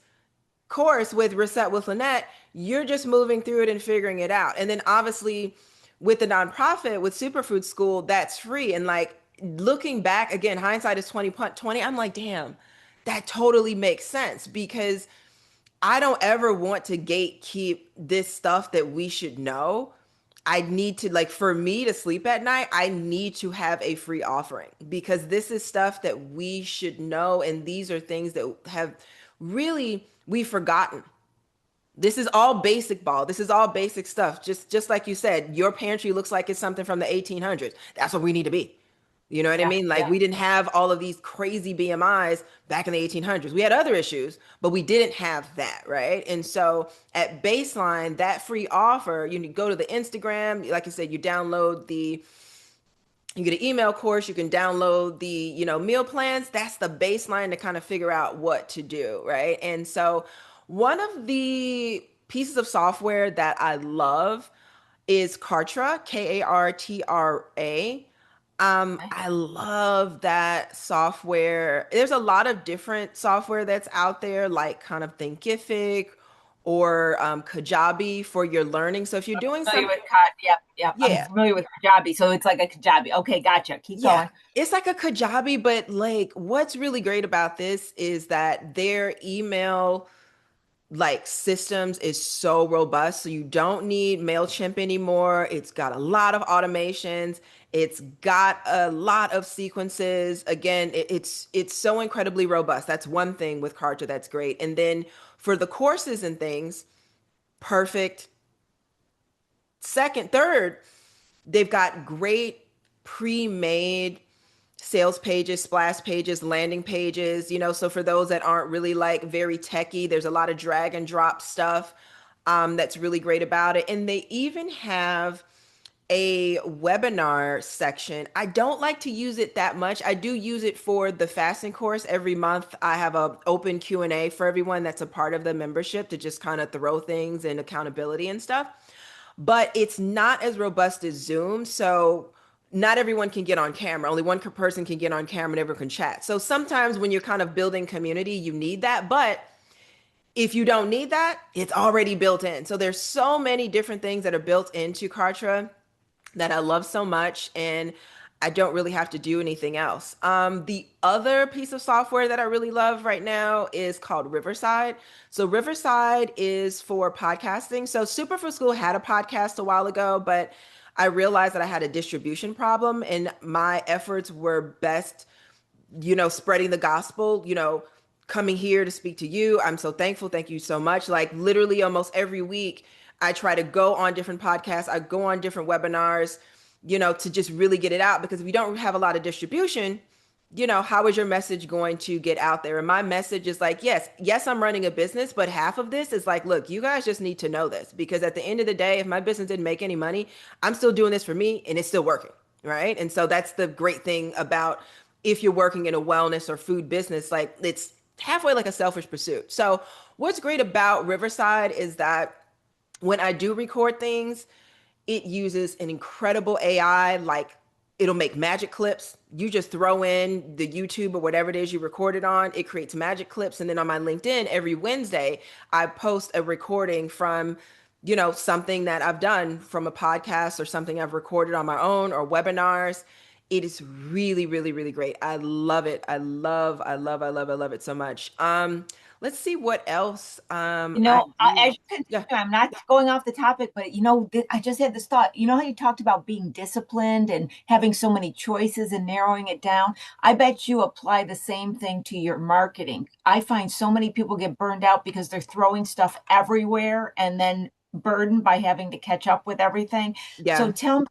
course with Reset with Lynnette, you're just moving through it and figuring it out. And then obviously with the nonprofit, with Superfood School, that's free. And like looking back, again, hindsight is 2020. I'm like, damn, that totally makes sense because I don't ever want to gatekeep this stuff that we should know. I need to, like, for me to sleep at night, I need to have a free offering because this is stuff that we should know. And these are things that have really, we've forgotten. This is all basic ball. This is all basic stuff. Just like you said, your pantry looks like it's something from the 1800s. That's what we need to be. You know what I Yeah. mean? Like Yeah. we didn't have all of these crazy BMIs back in the 1800s. We had other issues, but we didn't have that, right? And so at baseline, that free offer, you go to the Instagram, like you said, you get an email course, you can download the, meal plans. That's the baseline to kind of figure out what to do, right? And so one of the pieces of software that I love is Kartra, Kartra. Okay. I love that software. There's a lot of different software that's out there, like kind of Thinkific or Kajabi for your learning. So if you're doing Familiar something, with yep, yep. I'm yeah, familiar with Kajabi, so it's like a Kajabi. Okay, gotcha. Keep yeah, going. it's like a Kajabi, but like what's really great about this is that their email like systems is so robust. So you don't need MailChimp anymore. It's got a lot of automations. It's got a lot of sequences. Again, it's so incredibly robust. That's one thing with Kartra that's great. And then for the courses and things, perfect. Second, third, they've got great pre-made sales pages, splash pages, landing pages, so for those that aren't really like very techy, there's a lot of drag and drop stuff that's really great about it. And they even have a webinar section. I don't like to use it that much. I do use it for the fasting course. Every month I have a open Q&A for everyone that's a part of the membership to just kind of throw things and accountability and stuff, but it's not as robust as Zoom. So not everyone can get on camera. Only one person can get on camera and everyone can chat. So sometimes when you're kind of building community, you need that. But if you don't need that, it's already built in. So there's so many different things that are built into Kartra that I love so much. And I don't really have to do anything else. The other piece of software that I really love right now is called Riverside. So Riverside is for podcasting. So Superfood School had a podcast a while ago, but I realized that I had a distribution problem and my efforts were best, spreading the gospel, coming here to speak to you. I'm so thankful. Thank you so much. Like literally almost every week, I try to go on different podcasts, I go on different webinars, to just really get it out because if you don't have a lot of distribution, how is your message going to get out there? And my message is like, yes, I'm running a business, but half of this is like, look, you guys just need to know this because at the end of the day, if my business didn't make any money, I'm still doing this for me and it's still working. Right. And so that's the great thing about if you're working in a wellness or food business, like it's halfway like a selfish pursuit. So what's great about Riverside is that when I do record things, it uses an incredible AI, like it'll make magic clips. You just throw in the YouTube or whatever it is you recorded on, it creates magic clips. And then on my LinkedIn, every Wednesday, I post a recording from, something that I've done from a podcast or something I've recorded on my own or webinars. It is really, really, really great. I love it. I love it so much. Let's see what else I do. As you Yeah. continue, I'm not going off the topic, but I just had this thought. You know how you talked about being disciplined and having so many choices and narrowing it down? I bet you apply the same thing to your marketing. I find so many people get burned out because they're throwing stuff everywhere and then burdened by having to catch up with everything. So Yeah. tell me,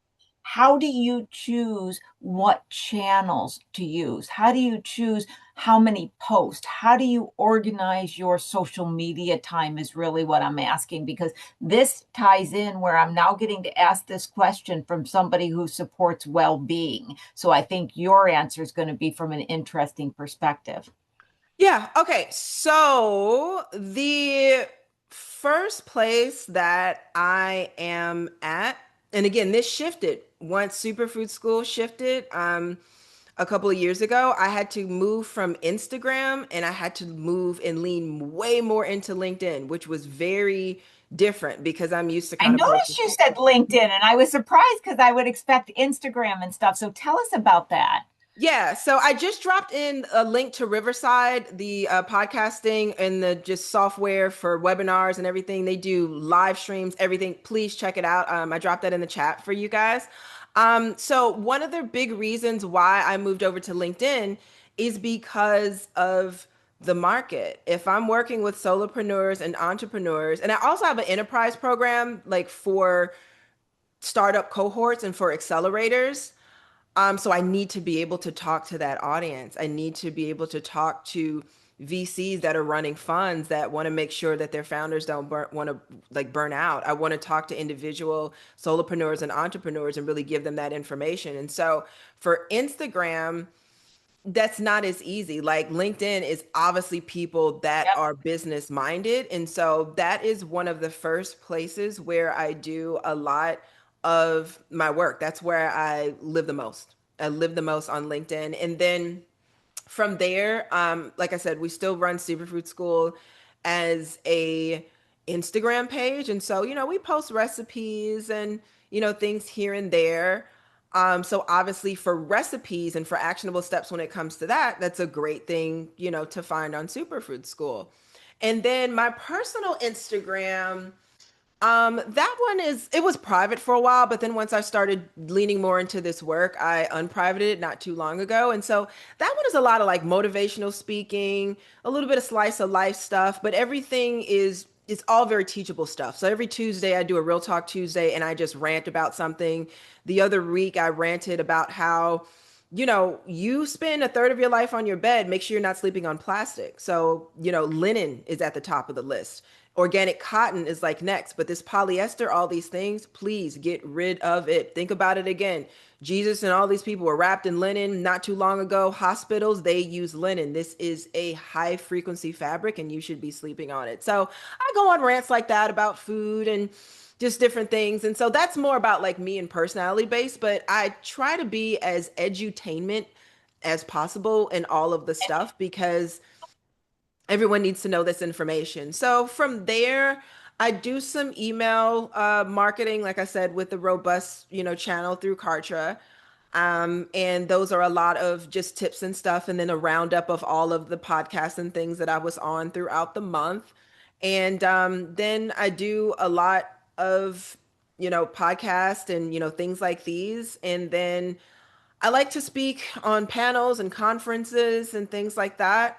how do you choose what channels to use? How do you choose how many posts? How do you organize your social media time is really what I'm asking, because this ties in where I'm now getting to ask this question from somebody who supports well-being. So I think your answer is going to be from an interesting perspective. Yeah. Okay. So the first place that I am at, and again, this shifted once Superfood School shifted a couple of years ago. I had to move from Instagram and I had to move and lean way more into LinkedIn, which was very different because I'm used to I kind of posting. noticed you said LinkedIn, and I was surprised because I would expect Instagram and stuff. So tell us about that. Yeah, so I just dropped in a link to Riverside, the podcasting and the just software for webinars and everything. They do live streams, everything. Please check it out. I dropped that in the chat for you guys. So one of the big reasons why I moved over to LinkedIn is because of the market. If I'm working with solopreneurs and entrepreneurs, and I also have an enterprise program like for startup cohorts and for accelerators. So I need to be able to talk to that audience. I need to be able to talk to VCs that are running funds that want to make sure that their founders don't want to like burn out. I want to talk to individual solopreneurs and entrepreneurs and really give them that information. And so for Instagram, that's not as easy. Like LinkedIn is obviously people that Yep. are business minded. And so that is one of the first places where I do a lot of my work. That's where I live the most. I live the most on LinkedIn. And then from there, like I said, we still run Superfood School as a Instagram page. And so, we post recipes and, things here and there. So obviously for recipes and for actionable steps when it comes to that, that's a great thing, to find on Superfood School. And then my personal Instagram, that one it was private for a while, but then once I started leaning more into this work, I unprivated it not too long ago. And so that one is a lot of like motivational speaking, a little bit of slice of life stuff, but everything is it's all very teachable stuff. So every Tuesday I do a Real Talk Tuesday and I just rant about something. The other week I ranted about how you spend a third of your life on your bed. Make sure you're not sleeping on plastic. So, linen is at the top of the list. Organic cotton is like next, but this polyester, all these things, please get rid of it. Think about it again. Jesus and all these people were wrapped in linen not too long ago. Hospitals, they use linen. This is a high frequency fabric and you should be sleeping on it. So I go on rants like that about food and just different things. And so that's more about like me and personality based, but I try to be as edutainment as possible in all of the stuff because everyone needs to know this information. So from there, I do some email marketing, like I said, with the robust, channel through Kartra. And those are a lot of just tips and stuff, and then a roundup of all of the podcasts and things that I was on throughout the month. And then I do a lot of, podcasts and, things like these. And then I like to speak on panels and conferences and things like that.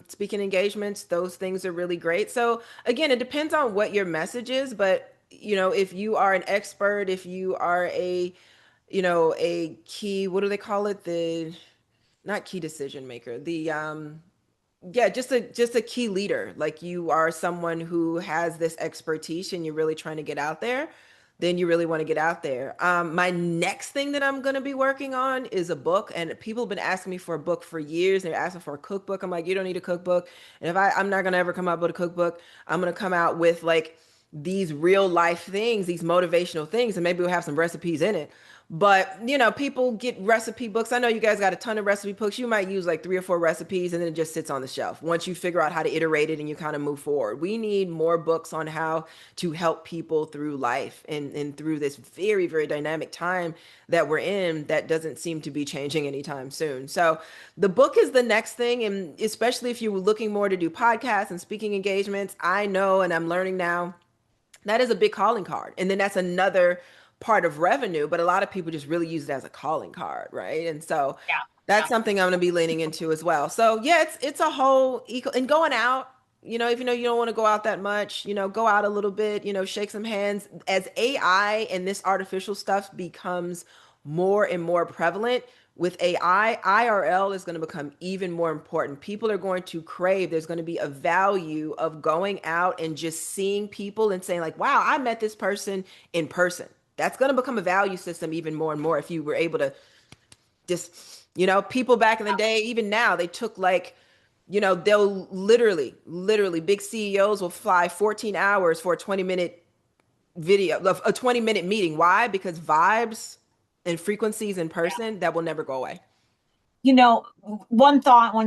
Speaking engagements, those things are really great. So again, it depends on what your message is, but if you are an expert, if you are a key, what do they call it? The not key decision maker, the yeah, just a key leader. Like you are someone who has this expertise and you're really trying to get out there, then you really want to get out there. My next thing that I'm going to be working on is a book, and people have been asking me for a book for years. They're asking for a cookbook. I'm like, you don't need a cookbook. And if I'm not going to ever come out with a cookbook, I'm going to come out with like these real life things, these motivational things, and maybe we'll have some recipes in it. But people get recipe books. I know you guys got a ton of recipe books. You might use like 3 or 4 recipes and then it just sits on the shelf. Once you figure out how to iterate it and you kind of move forward. We need more books on how to help people through life and through this very, very dynamic time that we're in that doesn't seem to be changing anytime soon. So the book is the next thing. And especially if you're looking more to do podcasts and speaking engagements, I know, and I'm learning now, that is a big calling card. And then that's another part of revenue, but a lot of people just really use it as a calling card, right? And so Yeah. that's something I'm going to be leaning into as well. So yeah, it's a whole eco and going out, if you don't want to go out that much, go out a little bit, shake some hands. As AI and this artificial stuff becomes more and more prevalent, with AI, IRL is going to become even more important. People are going to crave, there's going to be a value of going out and just seeing people and saying like, wow, I met this person in person. That's going to become a value system even more and more if you were able to just, people back in the day, even now, they took like, they'll literally big CEOs will fly 14 hours for a 20-minute video, a 20-minute meeting. Why? Because vibes and frequencies in person that will never go away. One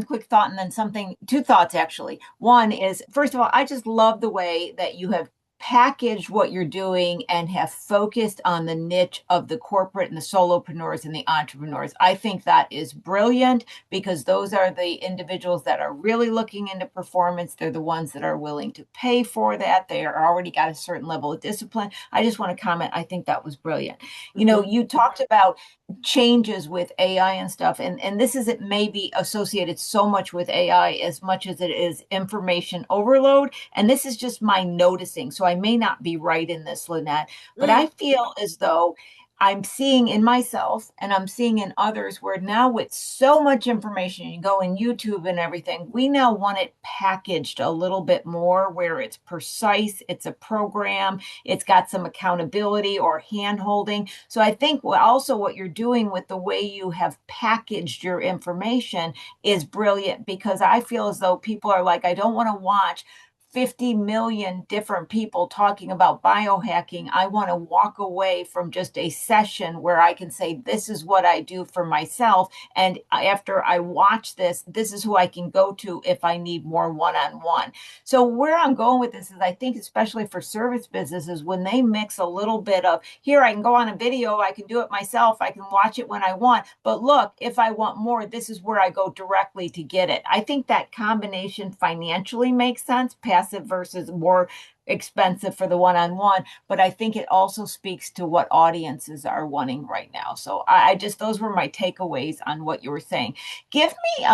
quick thought, and then two thoughts actually. One is, first of all, I just love the way that you have packaged what you're doing and have focused on the niche of the corporate and the solopreneurs and the entrepreneurs. I think that is brilliant because those are the individuals that are really looking into performance. They're the ones that are willing to pay for that. They are already got a certain level of discipline. I just want to comment. I think that was brilliant. You talked about changes with AI and stuff, and this isn't maybe associated so much with AI as much as it is information overload. And this is just my noticing. So I may not be right in this, Lynnette, but I feel as though I'm seeing in myself and I'm seeing in others where now with so much information, you go in YouTube and everything, we now want it packaged a little bit more where it's precise, it's a program, it's got some accountability or hand holding. So I think also what you're doing with the way you have packaged your information is brilliant because I feel as though people are like, I don't want to watch 50 million different people talking about biohacking. I want to walk away from just a session where I can say, this is what I do for myself. And after I watch this, this is who I can go to if I need more one-on-one. So where I'm going with this is I think, especially for service businesses, when they mix a little bit of here, I can go on a video, I can do it myself, I can watch it when I want. But look, if I want more, this is where I go directly to get it. I think that combination financially makes sense. Passive versus more expensive for the one-on-one, but I think it also speaks to what audiences are wanting right now. So I just, those were my takeaways on what you were saying. Give me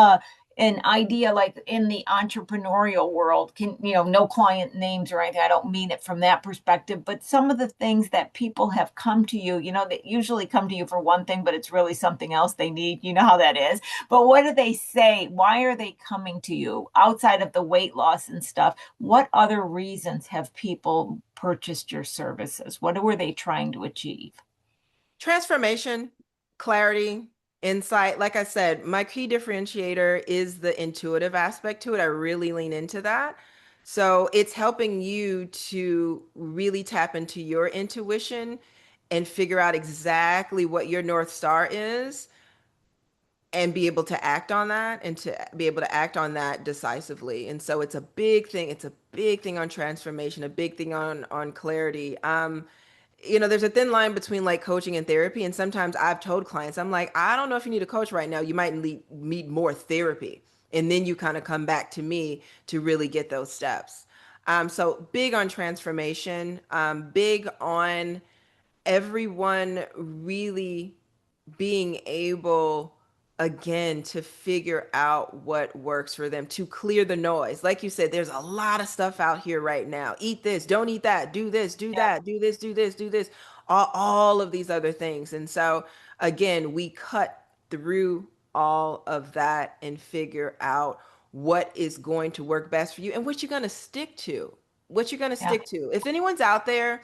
an idea, like in the entrepreneurial world, no client names or anything, I don't mean it from that perspective, but some of the things that people have come to you, that usually come to you for one thing, but it's really something else they need. You know how that is. But what do they say? Why are they coming to you outside of the weight loss and stuff? What other reasons have people purchased your services? What were they trying to achieve? Transformation, clarity, insight. Like I said, my key differentiator is the intuitive aspect to it. I really lean into that. So it's helping you to really tap into your intuition and figure out exactly what your North Star is and be able to act on that and to be able to act on that decisively. And so it's a big thing. It's a big thing on transformation, a big thing on clarity. There's a thin line between like coaching and therapy. And sometimes I've told clients, I'm like, I don't know if you need a coach right now. You might need more therapy. And then you kind of come back to me to really get those steps. So big on transformation, big on everyone really being able again to figure out what works for them, to clear the noise. Like you said, there's a lot of stuff out here right now. Eat this, don't eat that, do this, do Yeah. that, do this, do this, do this, all of these other things. And so again, we cut through all of that and figure out what is going to work best for you and what you're going to stick to. What you're going to Yeah. stick to. If anyone's out there,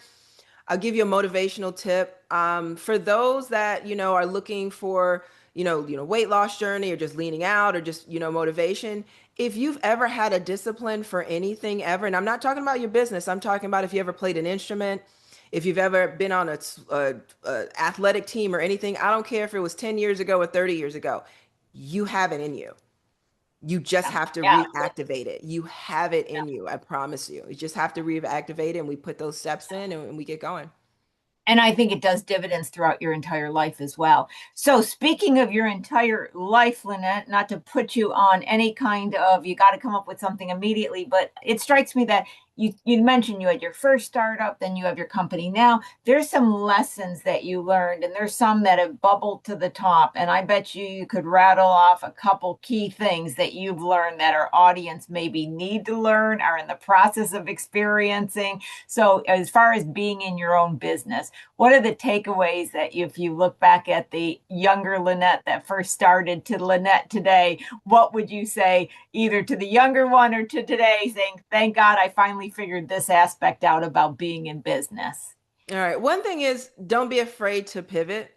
I'll give you a motivational tip. For those that, are looking for, weight loss journey or just leaning out or just, motivation. If you've ever had a discipline for anything ever, and I'm not talking about your business, I'm talking about if you ever played an instrument, if you've ever been on a athletic team or anything, I don't care if it was 10 years ago or 30 years ago, you have it in you. You just Yeah. have to Yeah. reactivate it. You have it in you. I promise you. You just have to reactivate it, and we put those steps in and we get going. And I think it does dividends throughout your entire life as well. So, speaking of your entire life, Lynnette, not to put you on any kind of, you got to come up with something immediately, but it strikes me that you mentioned you had your first startup, then you have your company now. There's some lessons that you learned, and there's some that have bubbled to the top. And I bet you could rattle off a couple key things that you've learned that our audience maybe need to learn, are in the process of experiencing. So, as far as being in your own business, what are the takeaways that if you look back at the younger Lynnette that first started to Lynnette today, what would you say either to the younger one or to today saying, thank God I finally figured this aspect out about being in business? All right. One thing is don't be afraid to pivot.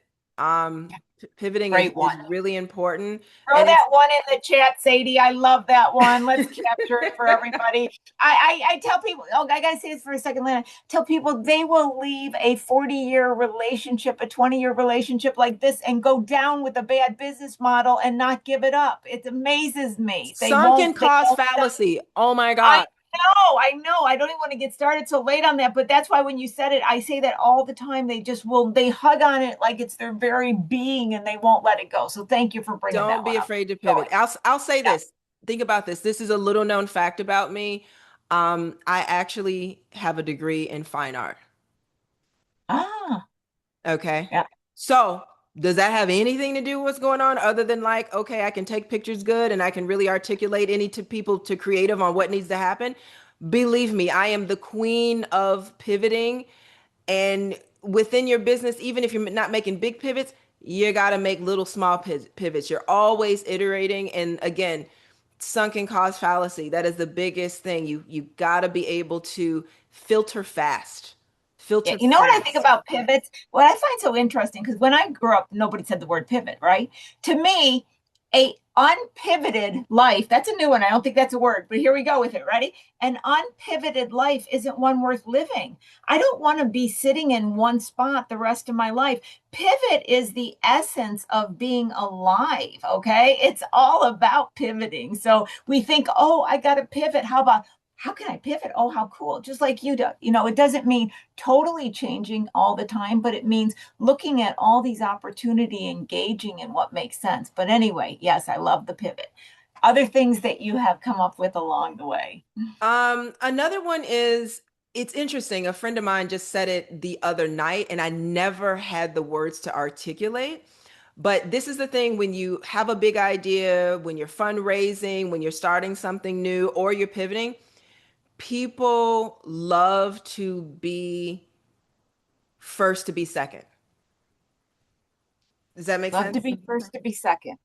Pivoting is, Great one. is really important. Throw And it's that one in the chat, Sadie. I love that one. Let's capture it for everybody. I tell people, oh, I got to say this for a second, Lena. Tell people they will leave a 40-year relationship, a 20-year relationship like this and go down with a bad business model and not give it up. It amazes me. sunken They cost won't. fallacy. Oh my I God. know. I don't even want to get started so late on that, but that's why when you said it, I say that all the time. They hug on it like it's their very being and they won't let it go. So thank you for bringing Don't that be one up. afraid to Going. pivot. I'll say Yeah. this. Think about this. This is a little known fact about me. I actually have a degree in fine art. Ah, Okay. yeah. So does that have anything to do with what's going on other than like, okay, I can take pictures good and I can really articulate any to people to creative on what needs to happen? Believe me, I am the queen of pivoting. And within your business, even if you're not making big pivots, you got to make little small pivots. You're always iterating. And again, sunken cost fallacy, that is the biggest thing. You got to be able to filter fast. Yeah, Filter you know what I think fast. about pivots? What I find so interesting, because when I grew up, nobody said the word pivot, right? To me, a unpivoted life, that's a new one. I don't think that's a word, but here we go with it. Ready? An unpivoted life isn't one worth living. I don't want to be sitting in one spot the rest of my life. Pivot is the essence of being alive, okay? It's all about pivoting. So we think, oh, I got to pivot. How can I pivot? Oh, how cool. Just like you do. It doesn't mean totally changing all the time, but it means looking at all these opportunity, engaging in what makes sense. But anyway, yes, I love the pivot. Other things that you have come up with along the way. Another one is it's interesting. A friend of mine just said it the other night, and I never had the words to articulate. But this is the thing when you have a big idea, when you're fundraising, when you're starting something new, or you're pivoting, people love to be first to be second. Does that make Love to sense? be first, to be second.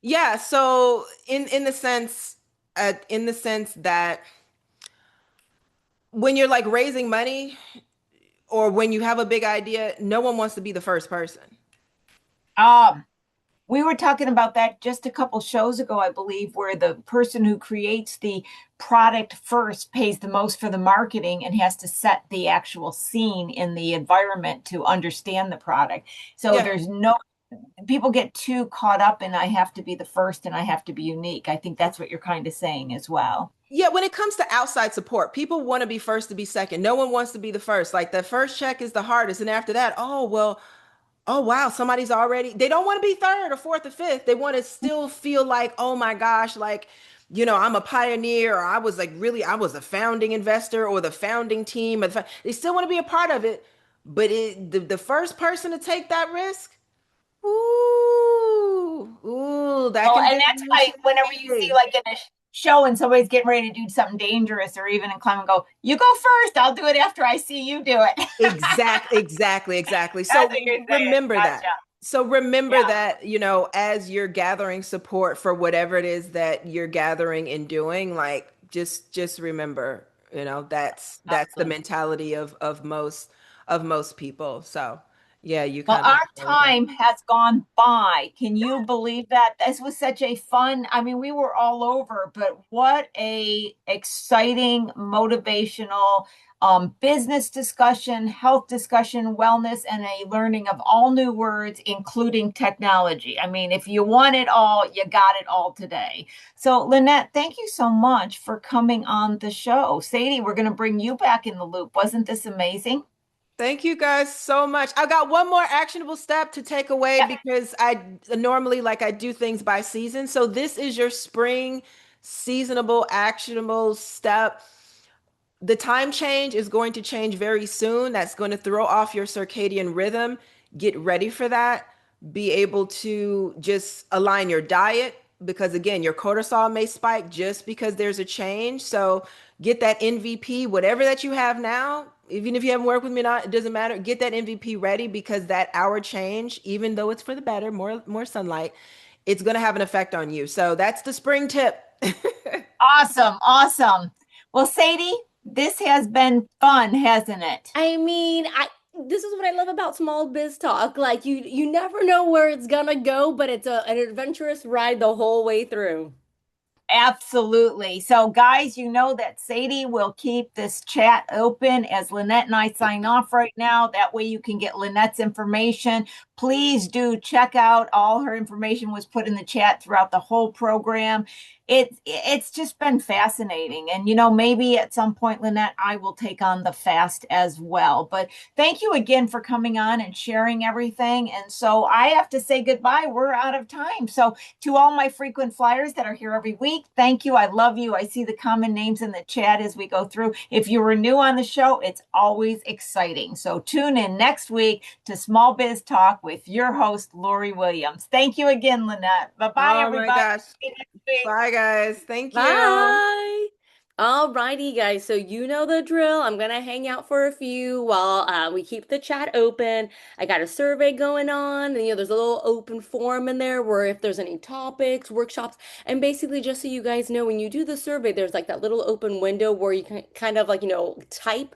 Yeah. So in the sense that when you're like raising money or when you have a big idea, no one wants to be the first person. Um, We were talking about that just a couple shows ago, I believe, where the person who creates the product first pays the most for the marketing and has to set the actual scene in the environment to understand the product. So Yeah. there's no, people get too caught up in I have to be the first and I have to be unique. I think that's what you're kind of saying as well. Yeah, when it comes to outside support, people want to be first to be second. No one wants to be the first. Like the first check is the hardest. And after that, oh, well, oh wow, somebody's already, they don't want to be third or fourth or fifth. They want to still feel like, oh my gosh, like, I'm a pioneer or I was a founding investor or the founding team. They still want to be a part of it, But the first person to take that risk, ooh, that Oh, can and get that's real why whenever you see scary. like in a show and somebody's getting ready to do something dangerous or even in climbing, go, you go first. I'll do it after I see you do it. Exactly. That's So what you're saying. remember that. Gotcha. So remember Yeah, that, as you're gathering support for whatever it is that you're gathering and doing, like just remember, that's the awesome. mentality of most people. So yeah, you Well, kind of our go with that. time has gone by. Can you believe that? This was such a fun, I mean, we were all over, but what a exciting, motivational business discussion, health discussion, wellness, and a learning of all new words, including technology. I mean, if you want it all, you got it all today. So, Lynnette, thank you so much for coming on the show. Sadie, we're going to bring you back in the loop. Wasn't this amazing? Thank you guys so much. I got one more actionable step to take away Yeah. because I normally like I do things by season. So this is your spring seasonable actionable step. The time change is going to change very soon. That's going to throw off your circadian rhythm. Get ready for that. Be able to just align your diet because, again, your cortisol may spike just because there's a change. So get that MVP, whatever that you have now, even if you haven't worked with me, not, it doesn't matter. Get that MVP ready because that hour change, even though it's for the better, more sunlight, it's going to have an effect on you. So that's the spring tip. Awesome, awesome. Well, Sadie, this has been fun, hasn't it? I mean, this is what I love about small biz talk. Like you never know where it's gonna go, but it's an adventurous ride the whole way through. Absolutely. So, guys, you know that Sadie will keep this chat open as Lynnette and I sign off right now. That way you can get Lynette's information. Please do check out all her information was put in the chat throughout the whole program. It's just been fascinating. And maybe at some point, Lynnette, I will take on the fast as well. But thank you again for coming on and sharing everything. And so I have to say goodbye. We're out of time. So to all my frequent flyers that are here every week, thank you. I love you. I see the common names in the chat as we go through. If you were new on the show, it's always exciting. So tune in next week to Small Biz Talk with your host, Lori Williams. Thank you again, Lynnette. Bye bye, Oh my everybody. gosh. See you next week. Bye, guys. Thank you. Bye. Alrighty, guys. So you know the drill. I'm gonna hang out for a few while we keep the chat open. I got a survey going on, and there's a little open forum in there where if there's any topics, workshops, and basically just so you guys know, when you do the survey, there's like that little open window where you can kind of like type,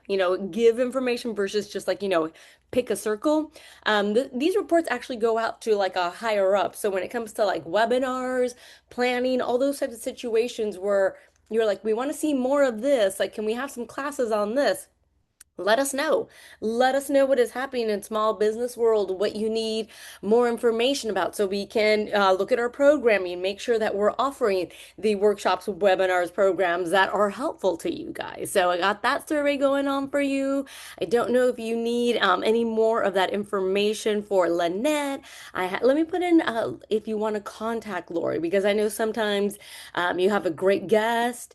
give information versus just like pick a circle. These reports actually go out to like a higher up. So when it comes to like webinars, planning, all those types of situations where you're like, we want to see more of this. Like, can we have some classes on this? Let us know. Let us know what is happening in small business world, what you need more information about so we can look at our programming, make sure that we're offering the workshops, webinars, programs that are helpful to you guys. So I got that survey going on for you. I don't know if you need any more of that information for Lynnette. Let me put in if you want to contact Lori, because I know sometimes you have a great guest,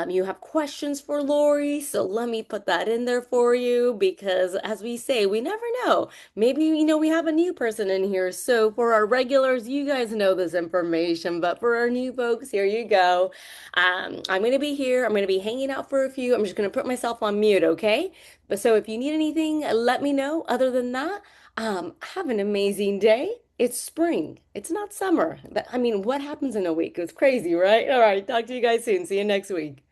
you have questions for Lori. So let me put that in there for you because, as we say, we never know. Maybe, we have a new person in here. So for our regulars, you guys know this information. But for our new folks, here you go. I'm going to be here. I'm going to be hanging out for a few. I'm just going to put myself on mute, okay? But so if you need anything, let me know. Other than that, have an amazing day. It's spring. It's not summer. I mean, what happens in a week? It's crazy, right? All right. Talk to you guys soon. See you next week.